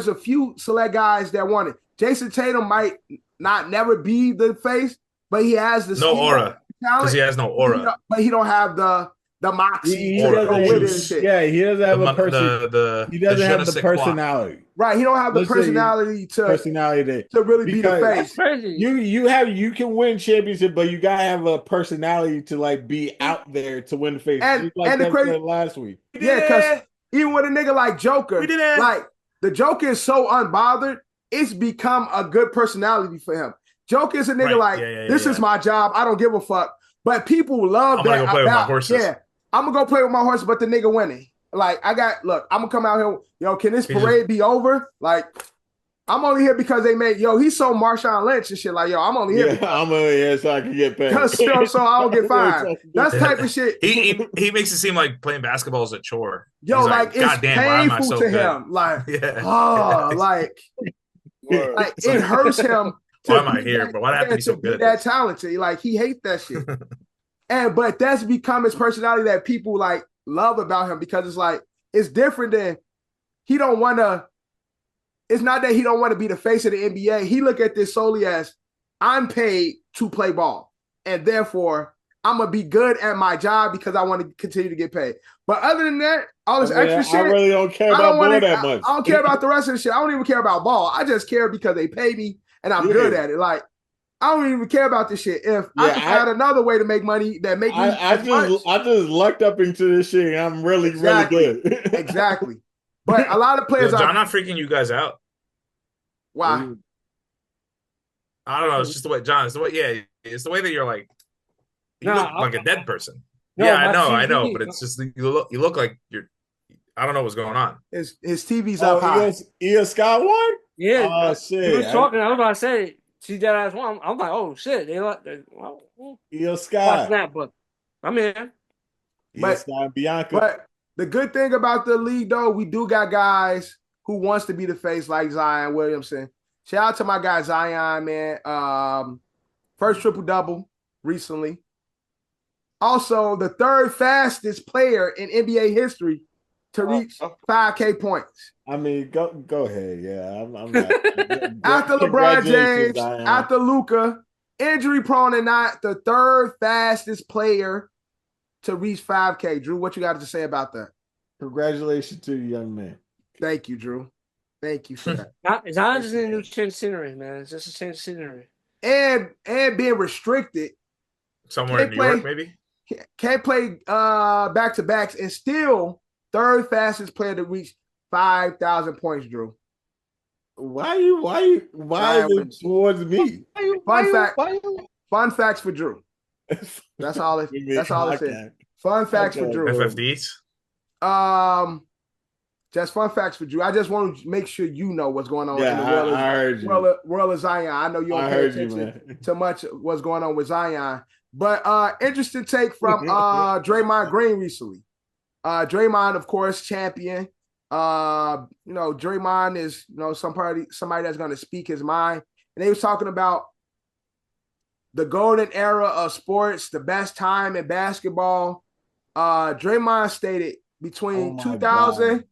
a few select guys that want it. Jason Tatum might not never be the face, but he has the No skill, aura. talent, Because he has no aura. but he don't have the moxie. he to Aura. go doesn't. with it and shit. Yeah, he doesn't have a person. He doesn't je have ne the sais quoi. personality. Right, he don't have the Let's say personality Personality. to really be the Because- That's face. crazy. You can win championship, but you gotta have a personality to like be out there to win the face. And- Just like and the that crazy- said last week. Yeah, because even with a nigga like Joker, We did it. like the Joker is so unbothered, it's become a good personality for him. Joker is a nigga Right. like, Yeah, this is my job. I don't give a fuck. But people love I'm that. gonna go play with my about- horses. Yeah, I'm gonna go play with my horses, but the nigga winning. Like, I'm gonna come out here. Yo, can this He just- parade be over? Like, I'm only here because they made, he's so Marshawn Lynch and shit. Like, I'm only here Yeah, I'm over here so I can get paid. because, so I don't get fined. That's the type of shit. He makes it seem like playing basketball is a chore. Yo, He's like, it's "God damn, why am I painful so to good?" him. Like, Yeah. oh, like it hurts him. Why am I here? But why do I have to be so good at that this? talented? Like he hates that shit. but that's become his personality that people like love about him because it's like it's different than he don't want to. It's not that he don't want to be the face of the NBA. He look at this solely as I'm paid to play ball, and therefore I'm gonna be good at my job because I want to continue to get paid. But other than that, all this extra shit, I really don't care about ball that much. I don't care about the rest of the shit. I don't even care about ball. I just care because they pay me and I'm good at it. Like I don't even care about this shit. If I can find another way to make money that make me, I just lucked up into this shit, and I'm really good. Exactly. But a lot of players are John not freaking you guys out. Why? I don't know. It's just the way John. It's the way. Yeah, it's the way that you're like. You look like a dead person. No, yeah, I know, but it's just you look like you're. I don't know what's going on. His TV's up high. ES Sky one? Yeah. Oh shit. He was talking. I was about to say, see that as one. I'm like, oh shit. They like ES Sky. Watch that, but I'm here. ES Sky and Bianca. But the good thing about the league, though, we do got guys who wants to be the face like Zion Williamson. Shout out to my guy Zion, man. First triple-double recently. Also, the third fastest player in NBA history to reach 5K points. I mean, go ahead. Yeah, I'm not. After LeBron James, after Luka, injury prone or not, the third fastest player to reach 5K. Drew, what you got to say about that? Congratulations to you, young man. Thank you, Drew. Thank you for that. Zion's just a new change of scenery, man. It's just a change of scenery. And being restricted. Somewhere in New York, maybe? Can't play back-to-backs and still third fastest player to reach 5,000 points, Drew. Why is it towards me? Fun facts for Drew. That's all it is. Fun facts for Drew. FFDs? Just fun facts for Drew. I just want to make sure you know what's going on in the world of Zion. I know you don't pay attention to much what's going on with Zion. But interesting take from Draymond Green recently. Draymond, of course, champion. Draymond is somebody that's going to speak his mind. And they was talking about the golden era of sports, the best time in basketball. Draymond stated between 2015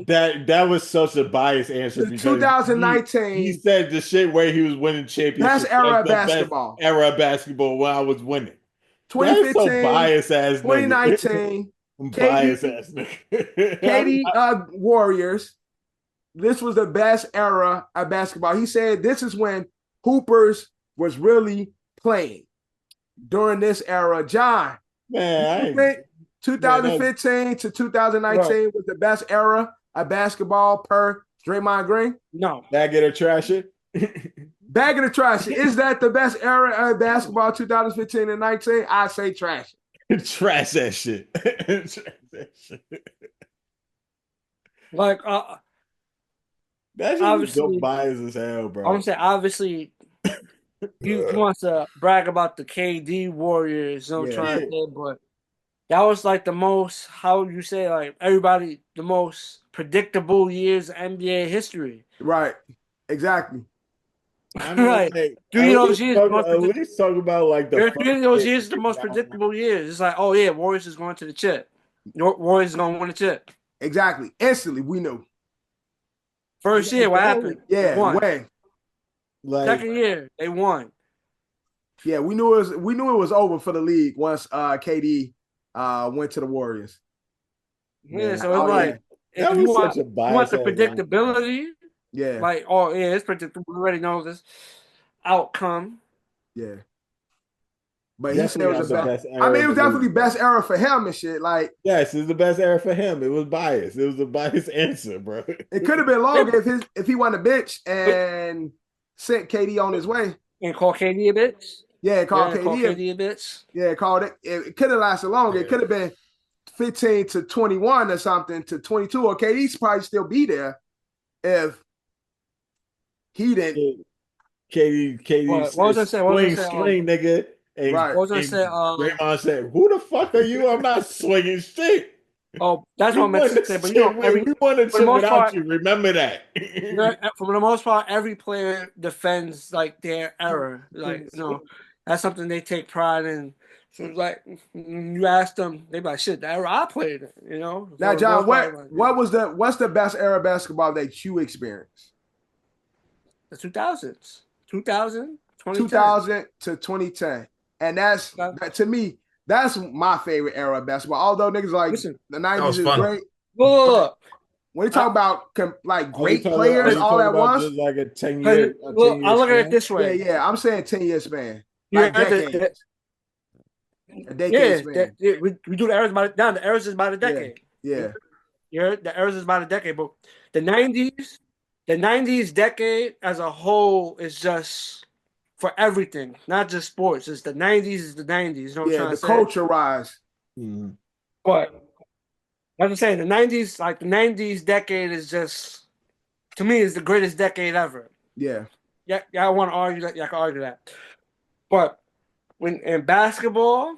that was such a biased answer because 2019 he said the shit where he was winning championships. Best era of basketball. Best era of basketball when I was winning. 2015, that's so biased ass 2019. Biased ass nigga. KD Warriors. This was the best era of basketball. He said this is when hoopers was really playing during this era. John, man, 2015 to 2019 was the best era of basketball per Draymond Green? No. Bag it or trash it? Bag it or trash it. Is that the best era of basketball 2015 and 19? I say trash it. Trash that shit. Trash that shit. Like, that's just so biased as hell, bro. I'm saying, obviously, he wants to brag about the KD Warriors, trying to say, but that was like the most, how you say, like everybody, the most predictable years of NBA history. Right. Exactly. I mean, right. Like, 3 of those years. At least talk about like the 3 of those years, the most predictable years. It's like, oh yeah, Warriors is going to the chip. Warriors is going to win the chip. Exactly. Instantly, we knew. First year, what happened? Yeah, when? Like, second year, they won. Yeah, we knew it was over for the league once KD went to the Warriors. Yeah, so it's if you want the predictability, like, oh yeah, it's predictable. We already know this outcome. Yeah. But he said it was the best. I mean, it was definitely best era for him and shit. Like, yes, it's the best era for him. It was biased. It was a biased answer, bro. It could have been longer if he won a bitch and sent KD on his way and called KD a bitch. Yeah, called KD a bitch. Yeah, called it. It could have lasted longer. Yeah. It could have been 15 to 21 or something to 22. Or KD's probably still be there if he didn't. KD. What was I saying? Swing, nigga. And, right. What was I saying? Draymond said, "Who the fuck are you? I'm not swinging shit." Oh, that's what I meant to say. But we won a chip without you. Remember that. For the most part, every player defends like their error. Like, that's something they take pride in. So it's like you ask them, they be like, "Shit, the era I played, you know." Now, For the John, most part, like, what's the best era of basketball that you experienced? the 2000s, 2000, 2010. 2000 to 2010. And that's that, to me, that's my favorite era of basketball. Although niggas like Listen, the That 90s was is fun. great. look, When you talk about like Are you great talking, players are you all talking at about once, just like a 10 look, year, look, I look at it this yeah, way. yeah, I'm saying 10-year span, You like heard decades, a decade yeah, span. we do the eras by now. The eras is by the decade. Yeah, You heard? The eras is by the decade, but the '90s decade as a whole is just for everything, not just sports. It's the '90s is the '90s. You know what I'm yeah, trying the to say? culture rise. Mhm. But as I'm saying, the '90s, like the '90s decade, is just to me is the greatest decade ever. Yeah, Yeah, I want to argue that. Yeah, I can argue that. But when in basketball,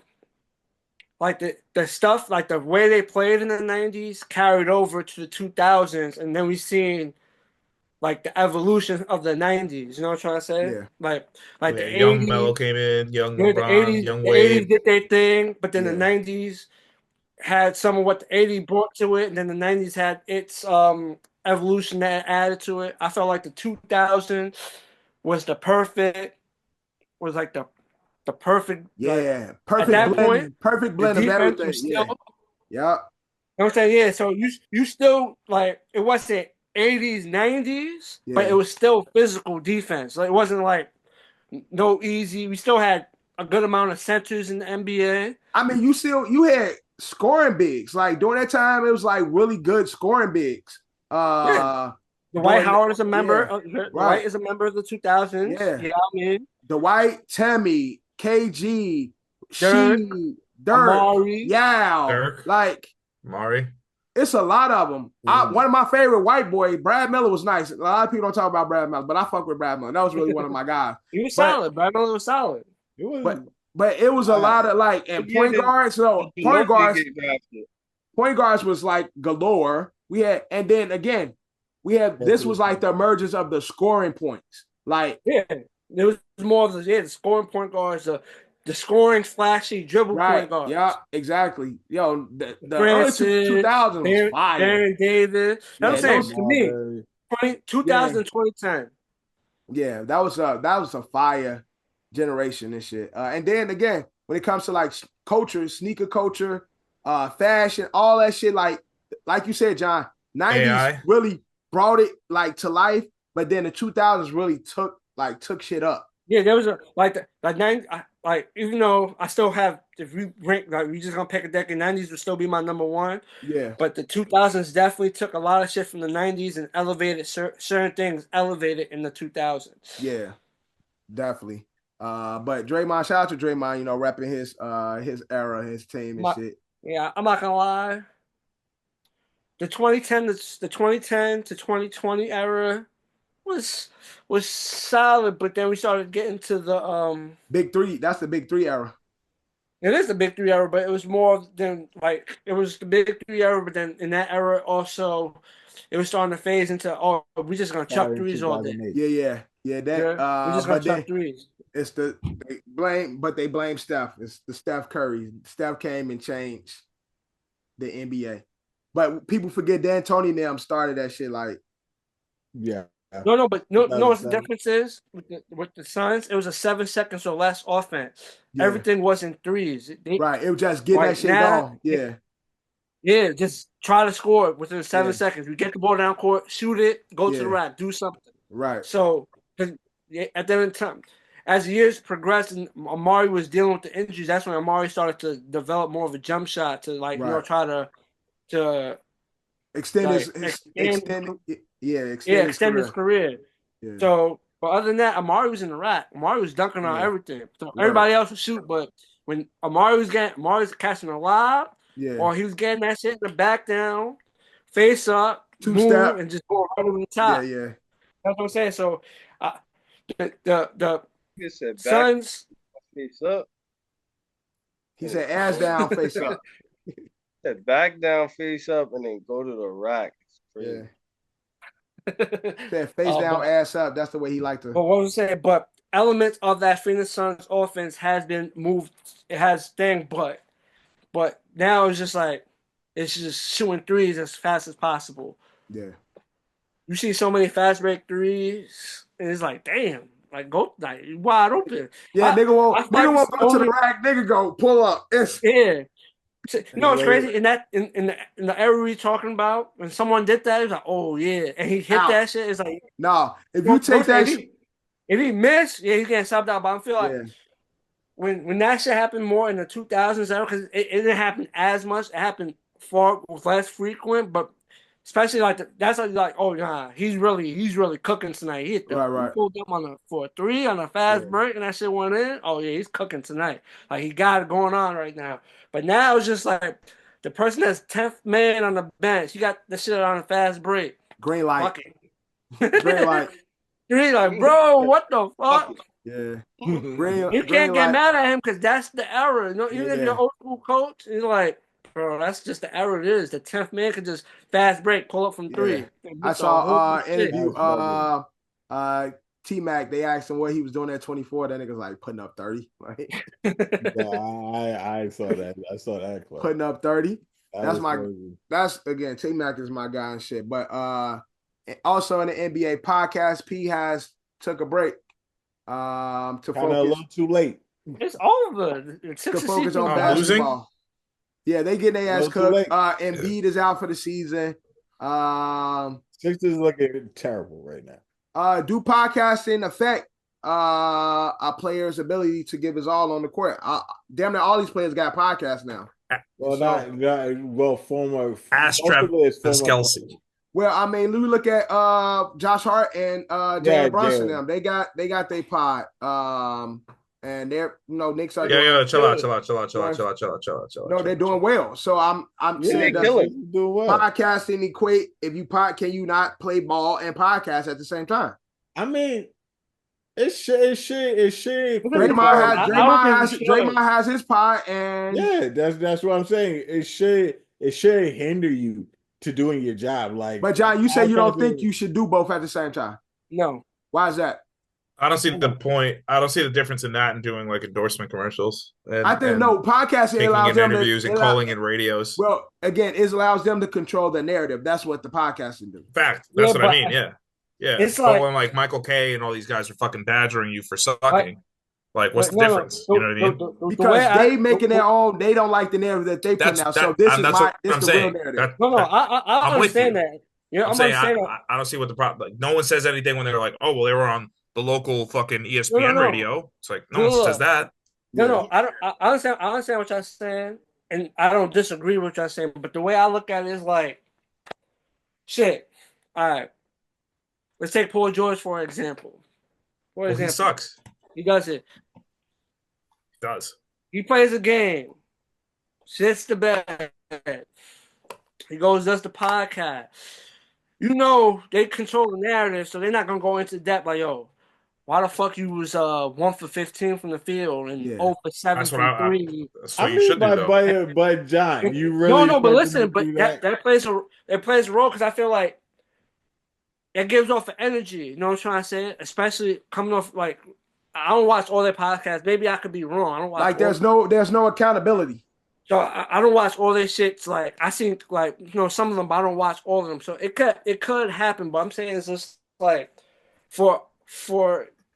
like the stuff, like the way they played in the '90s carried over to the 2000s, and then we seen like the evolution of the '90s. You know what I'm trying to say? yeah, Like Yeah, the young Melo '80s, came in, young yeah, the LeBron, '80s, young the '80s Wade. did their thing, but then the yeah. '90s had some of what the '80s brought to it, and then the '90s had its evolution that added to it. I felt like the 2000s was was like the perfect like Yeah, at that point perfect the blend of defense everything. was Yeah, still. yeah, You know what I'm saying? Yeah, so you still like it wasn't '80s, '90s, but it yeah. was still physical defense. Like it wasn't like no easy. We still had a good amount of centers in the NBA. I mean, you had scoring bigs. Like during that time, it was like really good scoring bigs. Yeah, Uh Dwight during Howard is a member. yeah, Dwight right. is a member of the 2000s. Yeah. Yeah, I mean Dwight, Tammy, KG, Dirk, She, Dirk, Amari. Yao. Dirk, Like Mari. it's a lot of them. Mhm. One of my favorite white boy, Brad Miller, was nice. A lot of people don't talk about Brad Miller, but I fuck with Brad Miller. That was really one of my guys. He was But solid. Brad Miller was solid. It was but but it was a lot of like and What year point guards. So did point Ginobili guards, get drafted? point guards was like galore. We had, and then again, we had this was like the emergence of the scoring points. Like Yeah, it was more of the scoring point guards, the scoring flashy dribble right, point guards. yeah, exactly. Yo, the early Francis, 2000s was fire. Baron Davis. I'm Yeah, saying those to me, Marbury. 2000, 2010. yeah, that was a fire generation and shit. And then again, when it comes to like culture, sneaker culture, fashion, all that shit, like you said, John, 90s AI. really brought it like to life, but then the 2000s really took shit up. Yeah, there was a like nine like even though I still have if we rank like we just gonna pick a decade, '90s would still be my number one. Yeah, But the 2000s definitely took a lot of shit from the '90s and elevated certain things elevated in the 2000s. yeah, definitely. But Draymond, shout out to Draymond, repping his era, his team and shit. Yeah, I'm not gonna lie. The 2010 to 2020 era was solid, but then we started getting to the Big three, that's the big three era. it is the big three era, but it was more than like it was the big three era, but then in that era also it was starting to phase into we just gonna chuck threes all day. Yeah. That We're just gonna but chuck then threes. it's they blame Steph. It's the Steph Curry. Steph came and changed the NBA. But people forget D'Antoni and them started that shit like Yeah. No, but no, what the 2007. difference is with the Suns, it was a 7 seconds or less offense. Yeah. Everything was in threes. Right. It was just getting Right that shit now, going. Yeah. Yeah, just try to score it within 7 Yeah. seconds. We get the ball down court, shoot it, go to the Yeah. rack, do something. Right. So at the end of the time, as the years progressed and Amari was dealing with the injuries, that's when Amari started to develop more of a jump shot to Right. try to Extend like, his extend extend his career. Yeah. So, but other than that, Amari was in the rack. Amari was dunking on Yeah. everything. So everybody else would shoot, but when Amari was catching a lob, Yeah. or he was getting that shit in the back down, face up, Two move, step. and just go right over the Yeah, top. yeah. That's what I'm saying. So, the He said back Suns. face up. He said ass down, face up. Said back down, face up, and then go to the rack. It's crazy. Yeah. Said face down, but, ass up. That's the way he liked to. but what was I saying? But elements of that Phoenix Suns offense has been moved. It has staying, but now it's just like it's just shooting threes as fast as possible. Yeah. You see so many fast break threes, and it's like, damn, like go like wide open. Yeah, nigga won't go to the only- rack. Nigga go pull up. It's Yeah. You know what's crazy? In the era we talking about, when someone did that, it's like, oh yeah, and he hit Out. that shit. It's like, no. If you take that shit, if he missed, yeah, he getting subbed out. But I feel like yeah. when that shit happened more in the 2000s era, because it didn't happen as much. It happened far less frequent, but especially that's like oh nah, he's really cooking tonight. He hit the Right. he pulled up for a 3 on a fast break, and that shit went in. Oh yeah, he's cooking tonight. Like he got it going on right now. But now it's just like the person that's 10th man on the bench, you got the shit on a fast break. Green light. Fuck it. Green light. You're like, bro, what the fuck? Yeah. You can't get mad at him because that's the error. You know, even if you're an old school coach, he's like, bro, that's just the error it is. The 10th man could just fast break, pull up from 3. I saw interview T-Mac. They asked him what he was doing at 24. That nigga's like putting up 30. Like, I saw that. I saw that clip. Putting up 30. Crazy. That's again, T-Mac is my guy and shit. But also in the NBA podcast, P has took a break to focus a little too late. It's over. To focus on basketball. Losing? Yeah, they getting their ass cooked. Embiid is out for the season. Sixers looking terrible right now. Do podcasting affect a player's ability to give his all on the court? Damn near all these players got podcasts now. Well, former Ask Travis Kelce. Well, I mean, we look at Josh Hart and Jalen Brunson. Them they got their pod. And they're Knicks are chill out. No, they're doing well. So I'm saying that podcasting equate. If you can you not play ball and podcast at the same time? I mean, it should. Draymond has his pod, and that's what I'm saying. It should hinder you to doing your job. But John, you say you don't think you should do both at the same time. No. Why is that? I don't see the point. I don't see the difference in that and doing like endorsement commercials. I think podcasting allows them interviews and calling in radios. Well, again, it allows them to control the narrative. That's what the podcasting do. Fact. That's what I mean. Yeah. It's but when like Michael K and all these guys are fucking badgering you for sucking, what's the difference? You know what I mean? Because they making their own. They don't like the narrative that they put out. So this is the real narrative. I understand that. Yeah, I'm saying I don't see what the problem. Like, no one says anything when they're like, oh well, they were on the local fucking ESPN radio. It's like no one says that. I understand what you're saying, and I don't disagree with what you're saying. But the way I look at it is like, shit. All right, let's take Paul George for example. He sucks. He does it. He does. He plays a game, sits the bed. He goes, does the podcast. They control the narrative, so they're not gonna go into depth like, yo, why the fuck you was 1 for 15 from the field and 0 for 7 from 3? That's what you should do. But John, you really but listen, but that plays a role because I feel like it gives off an energy. You know what I'm trying to say? Especially coming off like I don't watch all their podcasts. Maybe I could be wrong. I don't watch there's no accountability. So I don't watch all their shits. Like I seen some of them, but I don't watch all of them. So it could happen. But I'm saying it's just like for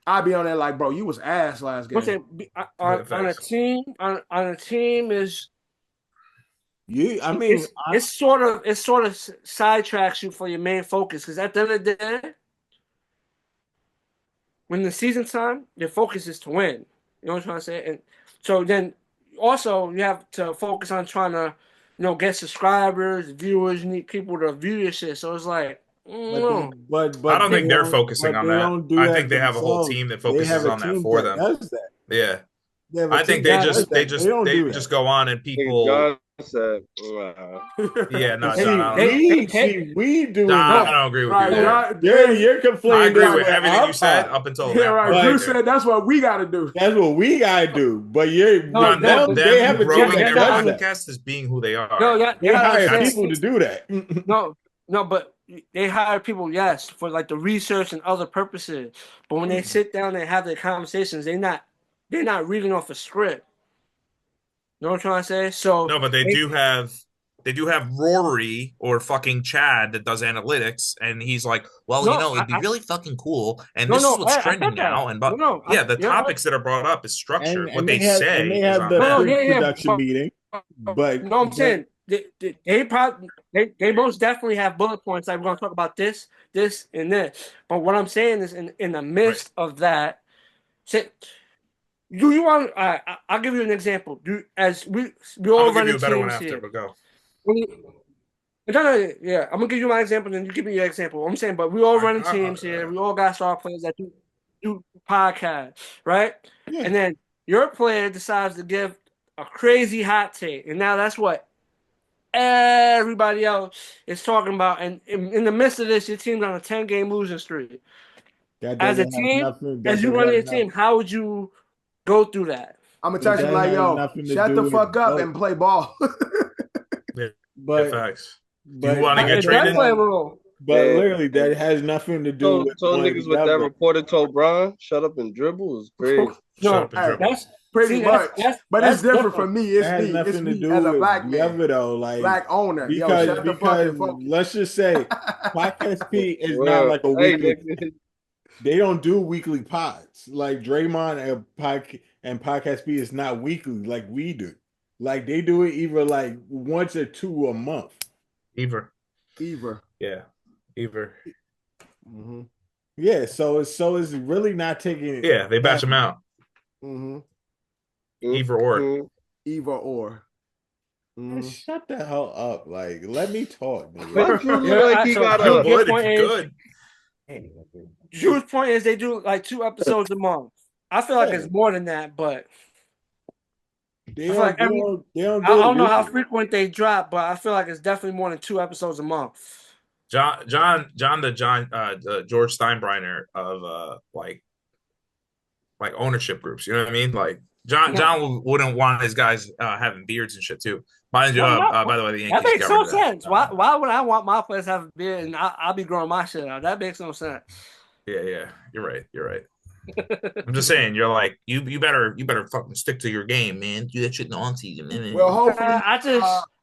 I'd be on there like, bro, you was ass last game. On a team is you. I mean, it sort of sidetracks you for your main focus because at the end of the day, when the season time, your focus is to win. You know what I'm trying to say? And so then also you have to focus on trying to, get subscribers, viewers. You need people to view your shit. So it's like, but I don't think they're focusing on that. I think they have a whole team that focuses on that for them. Yeah. I think they just go on and people. Yeah, no, we do. I don't agree with you. You're complaining. I agree with everything you said up until that. Right. You said that's what we got to do. That's what we got to do. But they have a growing their podcast as being who they are. They hire people to do that. No, but they hire people, yes, for like the research and other purposes. But when they sit down and have their conversations, they're not reading off a script. You know what I'm trying to say? So No, but they do have Rory or fucking Chad that does analytics, and he's like, well, it'd be really fucking cool, and this is what's trending now. And the topics that are brought up is structured. What they say they is have on the them. pre-production meeting, but you know what I'm saying? They most definitely have bullet points like we're gonna talk about this, and this. But what I'm saying is in the midst of that, do you want? I'll give you an example. As we all run teams here. After, but go. Yeah, I'm gonna give you my example, and you give me your example. I'm saying, but we all running teams here. We all got star players that do podcasts, right? Yeah. And then your player decides to give a crazy hot take, and now that's what everybody else is talking about. And in the midst of this, your team's on a 10-game losing streak. As a team, as you run your team, how would you go through that? I'm gonna tell you like, yo, shut the fuck up and play ball. But facts. Do you want to get traded? But literally, that has nothing to do with niggas with that reporter told Brian, shut up and dribble is crazy. No, that's pretty much. But it's different for me. It's me. Nothing It's to do me as a with black man. though, like black owner. Because let's just say Podcast P is not like a weekly. They don't do weekly pods. Like Draymond and Podcast P is not weekly like we do. Like they do it either like once or two a month. Either. Yeah. Either. Mm-hmm. Yeah, so it's really not taking. Yeah, they batch them out. Mm-hmm. Either or. Either or. Mm-hmm. Shut the hell up! Like, let me talk. Good. Drew's point is they do like 2 episodes a month. I feel like it's more than that, but I don't know how frequent they drop, but I feel like it's definitely more than 2 episodes a month. John, the George Steinbrenner of like ownership groups. You know what I mean? Like John wouldn't want his guys having beards and shit too. Mind you, by the way, the Yankees. That makes no sense. Why would I want my players to have a beard and I'll be growing my shit out? That makes no sense. Yeah, you're right. I'm just saying, you're like you better fucking stick to your game, man. Do that shit in the on season, man. Well, hopefully, I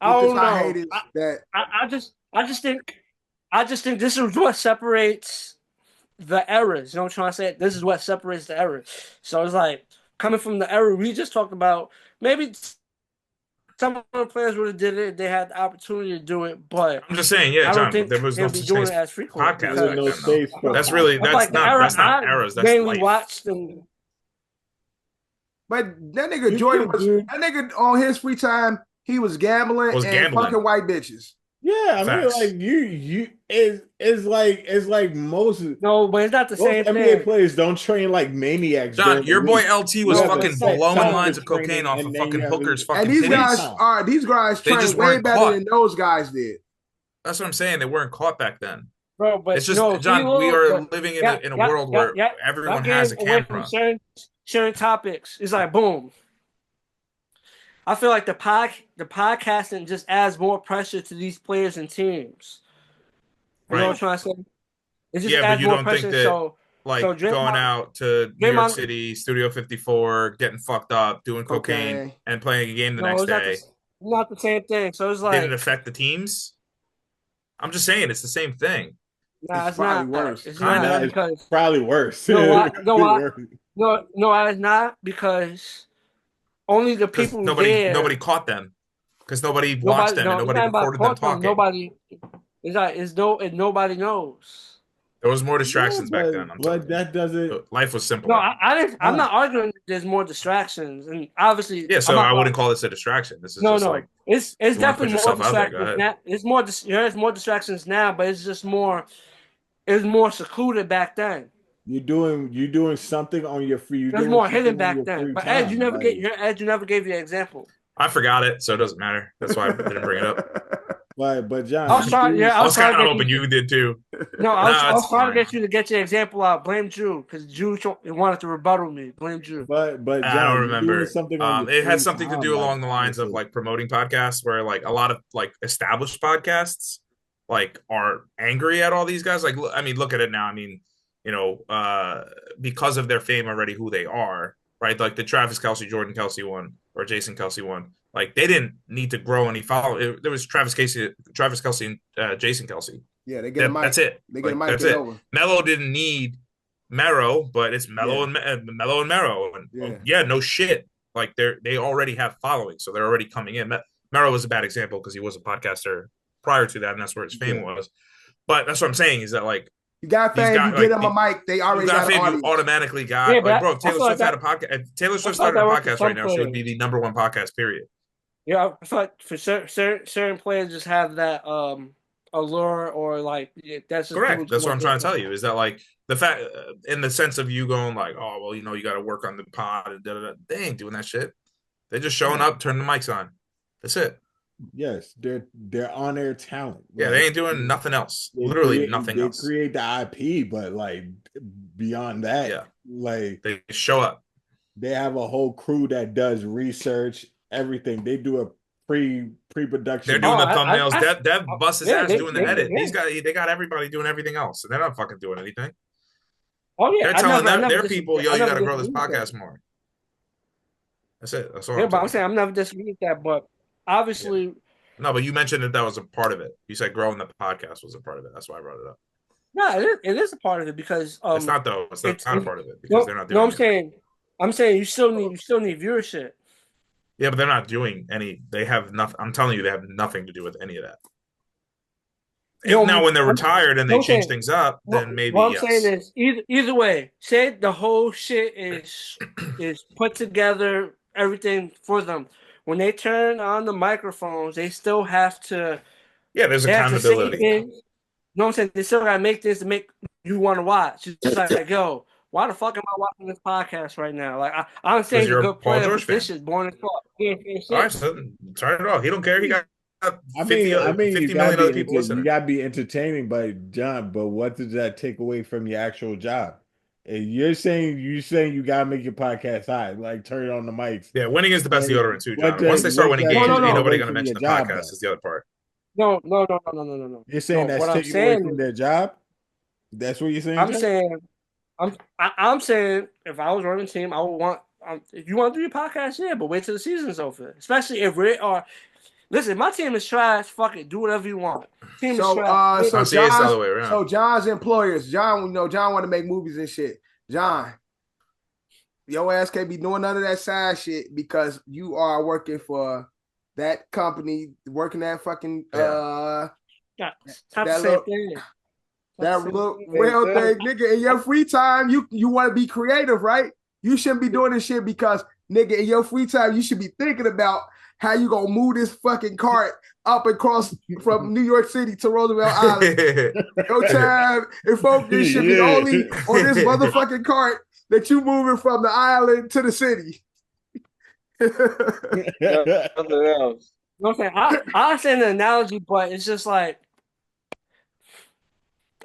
don't know. I just think this is what separates the eras. You know what I'm trying to say? This is what separates the eras. So it's like coming from the era we just talked about. Maybe some of the players would have did it if they had the opportunity to do it, but I'm just saying, yeah, John, there was no such thing as podcast back then. That's not eras. That's mainly life. Watched them. But that nigga Jordan that nigga on his free time, he was gambling and fucking white bitches. Yeah, I mean, like you it's like most. No, but it's not the same NBA thing. players don't train like maniacs. John, your boy LT was fucking blowing lines of cocaine off of fucking hookers. Fucking and these guys trained way better than those guys did. That's what I'm saying. They weren't caught back then. Bro, but it's just John. We are living in a world where everyone has a camera. Sharing topics. It's like boom. I feel like the podcasting just adds more pressure to these players and teams. You know what I'm trying to say? It just adds but you more don't pressure. think that going out to New York City, Studio 54, getting fucked up, doing cocaine, and playing a game the next day. Not the same thing. So it's like didn't affect the teams. I'm just saying it's the same thing. Nah, it's not worse. It's probably worse. No, it's not because only the people nobody caught them because nobody watched them and nobody recorded them talking. Nobody knows. There was more distractions back then. But that doesn't. Life was simple. No, I'm not arguing. There's more distractions, and obviously, yeah. So I wouldn't call this a distraction. This is like it's definitely more distractions. It's more distractions now, but it's just more. It's more secluded back then. You're doing something on your free. There's more hidden back then. But Ed, you never gave your example. I forgot it, so it doesn't matter. That's why I didn't bring it up. But John, I was kind of hoping you did too. No, I was trying to get you to get your example out. Blame Drew because Drew wanted to rebuttal me. Blame Drew. But John, I don't remember. It had something to do along the lines of like promoting podcasts, where like a lot of like established podcasts like are angry at all these guys. Like, I mean, look at it now. I mean, because of their fame already, who they are, right? Like the Travis Kelce, Jordan Kelce one, or Jason Kelce one. Like they didn't need to grow any follow. There was Travis Kelce, and Jason Kelce. Yeah, they get a mic. That's it. They get a mic. That's Get it. over. Melo didn't need Mero, but it's Melo and Melo and Mero. And no shit. Like they already have following, so they're already coming in. Mero was a bad example because he was a podcaster prior to that, and that's where his fame was. But that's what I'm saying is that like you got fame, you get them a mic, they already got fame. You automatically got like, bro. Taylor Swift had a podcast. If Taylor Swift started a podcast right now, she would be the #1 podcast. Period. Yeah, I feel like for certain players just have that allure or like that's just correct. That's what I'm trying to tell you is that like the fact in the sense of you going like, oh well, you got to work on the pod and da-da-da. They ain't doing that shit. They're just showing up, turning the mics on. That's it. Yes, they're on their talent. Yeah, they ain't doing nothing else. Literally nothing else. They create the IP, but like beyond that, like they show up. They have a whole crew that does research, everything. They do a pre-production. They're doing the thumbnails. Dev busts his ass doing the edit. They got everybody doing everything else, and they're not fucking doing anything. Oh yeah, they're telling their people, yo, you got to grow this podcast more. That's it. That's all. Yeah, but I'm saying I'm never disagreeing with that, but obviously, no. But you mentioned that was a part of it. You said growing the podcast was a part of it. That's why I brought it up. No, it is a part of it because it's not though. It's not a part of it because they're not doing. No, I'm saying you still need viewership. Yeah, but they're not doing any. They have nothing. I'm telling you, they have nothing to do with any of that. Now, when they're retired and they change things up, then maybe. What I'm saying is, either way, say the whole shit is put together, everything for them. When they turn on the microphones, they still have to. Yeah, there's accountability. You know what I'm saying? They still gotta make things to make you want to watch. It's just like, yo, why the fuck am I watching this podcast right now? Like, I'm saying you're a good player, but this is boring as fuck. All right, so turn it off. He don't care. He got 50 million other people listening. You gotta be entertaining, but what does that take away from your actual job? And you're saying you gotta make your podcast high, like turn on the mics. Yeah, winning is the best deodorant too, John. Once they start winning games, ain't nobody gonna mention the podcast. Is the other part. No. You're saying that's taking away from their job? That's what you're saying? I'm saying if I was running a team, I would want if you want to do your podcast, yeah, but wait till the season's over. Especially if we are. Listen, my team is trash. Fuck it, do whatever you want. Team is trash. So John's employers, John want to make movies and shit. John, your ass can't be doing none of that side shit because you are working for that company, working that fucking that little real thing, nigga. In your free time, you want to be creative, right? You shouldn't be doing this shit because, nigga, in your free time, you should be thinking about how you gonna move this fucking cart up across from New York City to Roosevelt Island. Your time and focus should be only on this motherfucking cart that you moving from the island to the city. Nothing else. Okay, I understand the analogy, but it's just like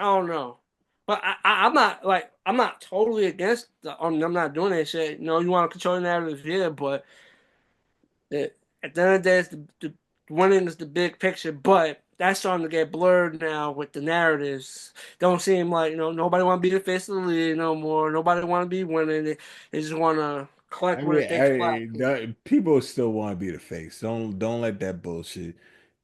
I don't know. But I'm not totally against I'm not doing that shit. You know, you want to control the narrative here, but at the end of the day, the winning is the big picture. But that's starting to get blurred now with the narratives. Don't seem like nobody want to be the face of the league no more. Nobody want to be winning. They just want to collect what they people still want to be the face. Don't let that bullshit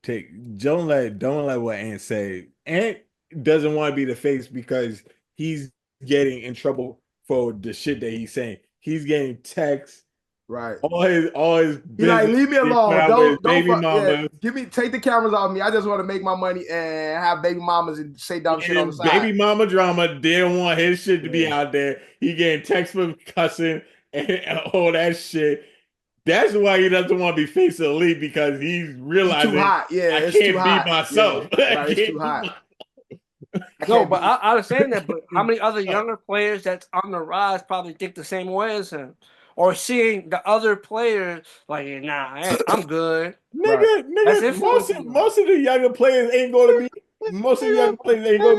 take. Don't let what Ant say. Ant doesn't want to be the face because he's getting in trouble for the shit that he's saying. He's getting texts. Right. All his he like, leave me alone. Don't take the cameras off me. I just want to make my money and have baby mamas and say dumb shit on the side. Baby mama drama. They don't want his shit to be out there. He getting texts from cussing and all that shit. That's why he doesn't want to be face of the league because he's realizing too hot. Yeah, I can't be myself. Yeah. Right, it's too hot. No, but I understand that. But how many other younger players that's on the rise probably think the same way as him? Or seeing the other players like, nah, I'm good. Nigga, most of the younger players ain't going to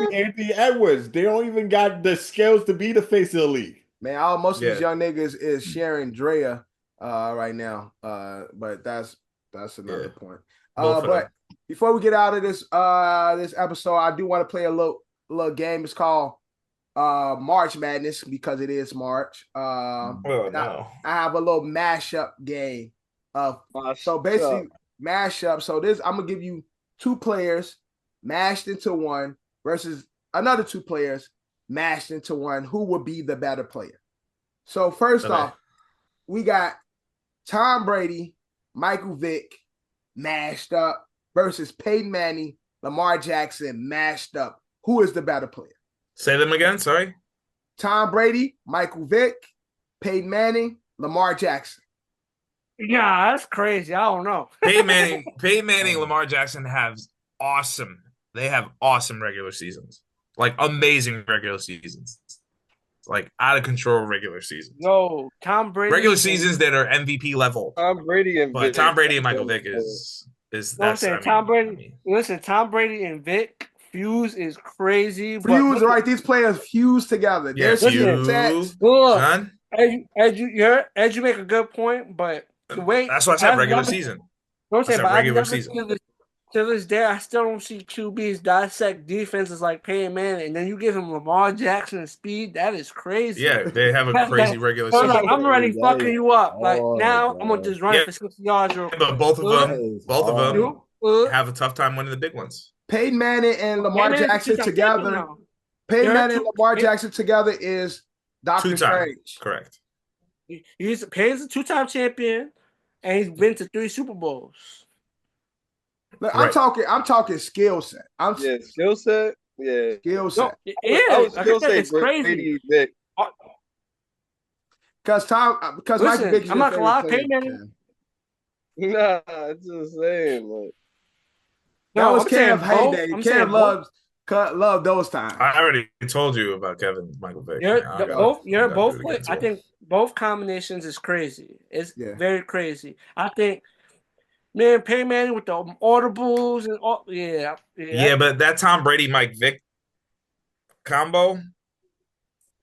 be Anthony Edwards. They don't even got the skills to be the face of the league. Man, most of these young niggas is sharing Drea right now. But that's another point. But before we get out of this this episode, I do want to play a little game. It's called March Madness because it is March. I have a little mashup game. So basically mashup. So this I'm gonna give you two players mashed into one versus another two players mashed into one. Who would be the better player? So first off, we got Tom Brady, Michael Vick mashed up versus Peyton Manning, Lamar Jackson mashed up. Who is the better player? Say them again. Sorry. Tom Brady, Michael Vick, Peyton Manning, Lamar Jackson. Yeah, that's crazy. I don't know. Peyton Manning, Lamar Jackson have awesome. They have awesome regular seasons, like amazing regular seasons, like out of control regular seasons. No, Tom Brady. Regular seasons that are MVP level. Tom Brady and Vic. Tom Brady and Michael Vick is that's. Tom Brady. Listen, Tom Brady and Vic fuse is crazy. Fuse, right? These players fuse together. Yeah, fuse. Son. As you make a good point, but the way that's why I said regular season. Don't say, but regular season. To this day, I still don't see QBs dissect defenses like Peyton Manning, and then you give him Lamar Jackson and speed. That is crazy. Yeah, they have a crazy regular season. Like, I'm already fucking you up. Like now, I'm gonna just run for 60 yards. But both of them have a tough time winning the big ones. Peyton Manning and Lamar Jackson together. Peyton Manning and Lamar Jackson together is Dr. Strange. Correct. Peyton's a two-time champion, and he's been to 3 Super Bowls. Look, I'm talking skill set. Skill set. Yeah, skill set. It's crazy. Because Michael Vick. I'm not gonna lie, Peyton Manning. Nah, it's the same. That was Cam's heyday. Cam loved those times. I already told you about Kevin Michael Vick. Both. I think both combinations is crazy. It's very crazy. I think. Man, Peyton Manning with the audibles and all, yeah, but that Tom Brady Mike Vick combo.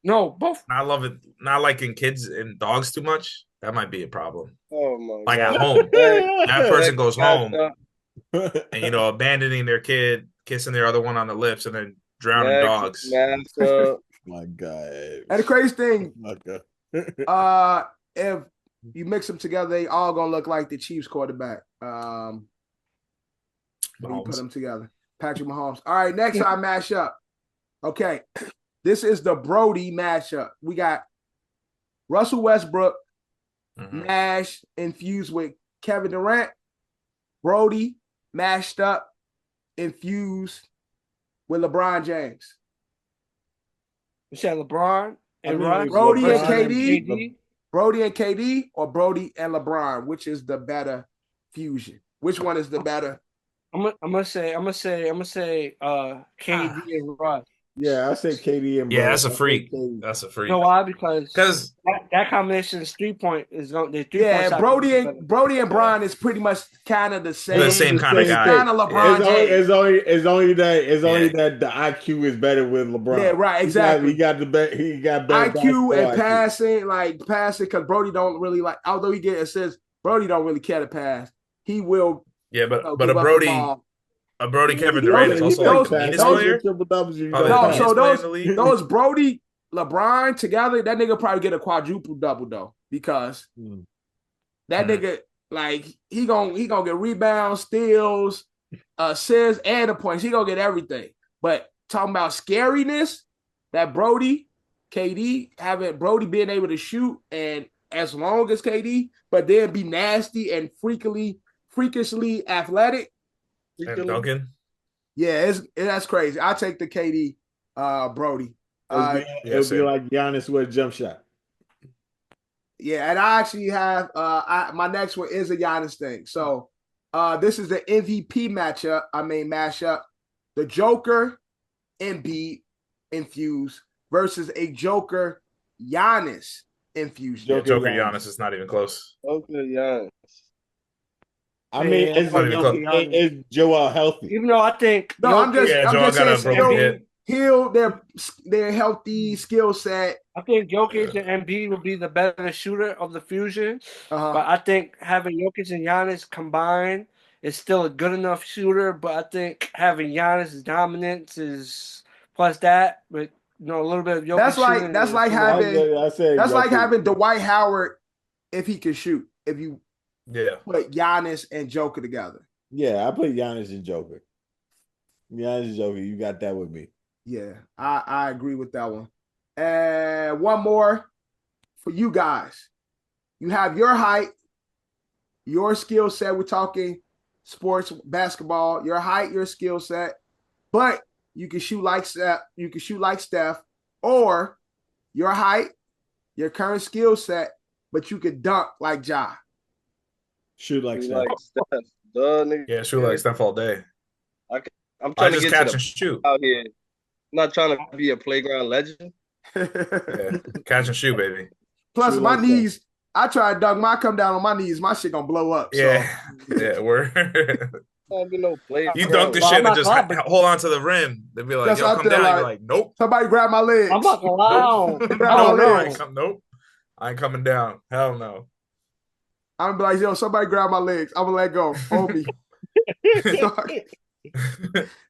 No, both. I love it. Not liking kids and dogs too much. That might be a problem. Oh my! Like at home, that person goes home and abandoning their kid, kissing their other one on the lips, and then drowning dogs. My God! And the crazy thing, if you mix them together, they all gonna look like the Chiefs quarterback. When you put them together, Patrick Mahomes. All right, next time matchup. Okay, this is the Brody matchup. We got Russell Westbrook, mashed infused with Kevin Durant. Brody mashed up, infused with LeBron James. You said LeBron and Brody and KD. Brody and KD or Brody and LeBron? Which is the better fusion? Which one is the better? I'm gonna say KD and Russ. Yeah, I say KD and yeah, that's a freak. That's a freak. You know why? Because that combination is 3-point is going. Yeah, Brody and Bron is pretty much kind of the same. The same kind of guy. Kind of LeBron. It's only that the IQ is better with LeBron. Yeah, right. Exactly. He got better IQ and passing, because Brody don't really like. Although he get assists, Brody don't really care to pass. He will. Yeah, but a Brody Kevin Durant is also a cleanest player. Those Brody LeBron together, that nigga probably get a quadruple double though, because that nigga he gonna get rebounds, steals, assists, and the points. He gonna get everything. But talking about scariness, that Brody, KD Brody being able to shoot and as long as KD, but then be nasty and freakishly athletic. And Duncan. Yeah, that's crazy. I take the KD Brody. It'll be like Giannis with a jump shot. Yeah, and I actually have my next one is a Giannis thing. So this is the MVP mashup. The Joker Embiid infused versus a Joker Giannis infusion. Joker Giannis is not even close. Joker Giannis. I mean, is Joel healthy? Even though I think I'm just saying heal their healthy skill set. I think Jokic and Embiid will be the better shooter of the fusion. But I think having Jokic and Giannis combined is still a good enough shooter, but I think having Giannis' dominance is plus that, but a little bit of Jokic That's like shooting that's is like too having I said that's like Jokic. having Dwight Howard if he can shoot. If you Yeah. put Giannis and Joker together. Yeah, I put Giannis and Joker. Giannis and Joker, you got that with me. Yeah, I agree with that one. And one more for you guys. You have your height, your skill set. We're talking sports, basketball, your height, your skill set, but you can shoot like Steph, or your height, your current skill set, but you could dunk like Ja. Shoot like You Steph. like Steph. Duh, nigga. Yeah, shoot like Steph all day. I'm I trying to just get catch to and the shoot. out here. I'm not trying to be a playground legend. Yeah, catch and shoot, baby. Plus, Shoot my like that. knees, I try to dunk. I come down on my knees, my shit gonna blow up. Yeah, So. yeah, we're. Don't be no playground. You dunk the Well, shit I'm and not just clapping. hold on to the rim. They'd be like, That's "Yo, out come there, down." like- You're like, "Nope, Somebody grab my legs. I'm not gonna lie. Grab I my don't no, I legs. ain't nope, I ain't coming down. Hell no." I'm gonna be like, yo, somebody grab my legs. I'm gonna let go. Hold me.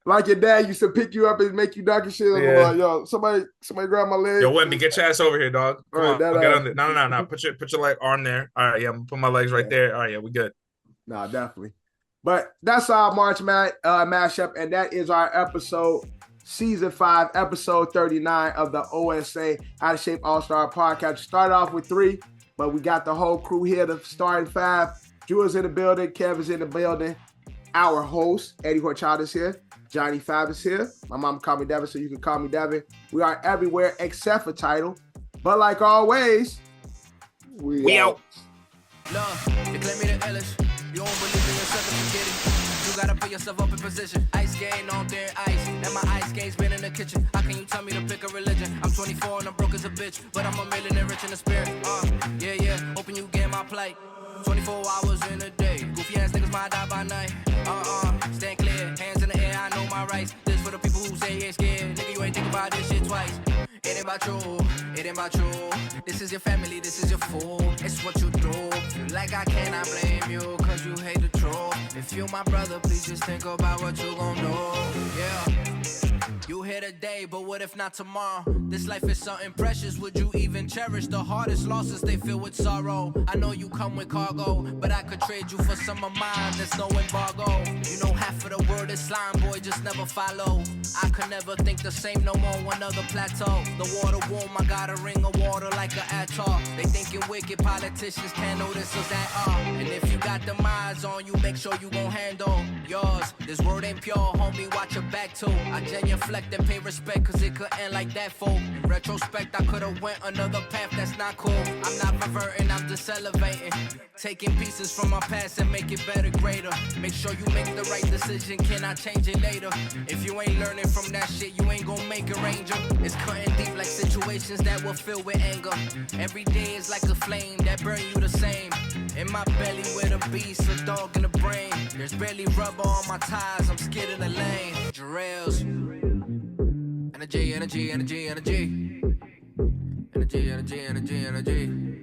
Like your dad used to pick you up and make you dunk and shit. I'm Yeah. like, yo, somebody grab my legs. Yo, Wemby, get your ass over here, dog. Come All right, on, that, get on there. No. Put your leg arm there. All right, yeah, I'm gonna put my legs right there. All right, yeah, we good. Nah, definitely. But that's our March mashup, and that is our episode, season 5, episode 39 of the OSA Out of Shape All-Star Podcast. Started off with 3, but we got the whole crew here to start 5. Drew is in the building, Kev is in the building. Our host, Eddie Horchard, is here. Johnny Fab is here. My mom called me Devin, so you can call me Devin. We are everywhere except for Tidal. But like always, We out. Love, they claim me the illest. You don't believe in yourself if you get it. You gotta put yourself up in position. Ice skating on thin ice. And my ice skate's been in the kitchen. How can you tell me to pick a religion? I'm 24 and I'm broke as a bitch. But I'm a millionaire rich in the spirit. Yeah. Hoping you get my plight. 24 hours in a day. Goofy ass niggas might die by night. Stand clear. Hands in the air, I know my rights. This for the people who say they scared. Nigga, you ain't think about this shit twice. It ain't about you, it ain't about you. This is your family, this is your fool. It's what you do. Feel like I cannot blame you, cause you hate the truth. If you my brother, please just think about what you gon' do. Yeah. You here today, but what if not tomorrow? This life is something precious. Would you even cherish the hardest losses? They fill with sorrow. I know you come with cargo, but I could trade you for some of mine. There's no embargo. You know half of the word is slime, boy, just never follow. I could never think the same no more. One other plateau. The water warm, I got a ring of water like an atoll. They thinking wicked politicians can't notice us at all. And if you got them eyes on you, make sure you gon' handle yours. This word ain't pure, homie, watch your back too. I genuflect and pay respect, cause it could end like that, fool. In retrospect, I could've went another path that's not cool. I'm not reverting, I'm just elevating. Taking pieces from my past and make it better, greater. Make sure you make the right decision, can I change it later? If you ain't learning from that shit, you ain't gon' make a ranger. It's cutting deep like situations that will fill with anger. Every day is like a flame that burn you the same. In my belly with a beast, a dog in the brain. There's barely rubber on my tires, I'm skid in the lane. Jerellz. Energy.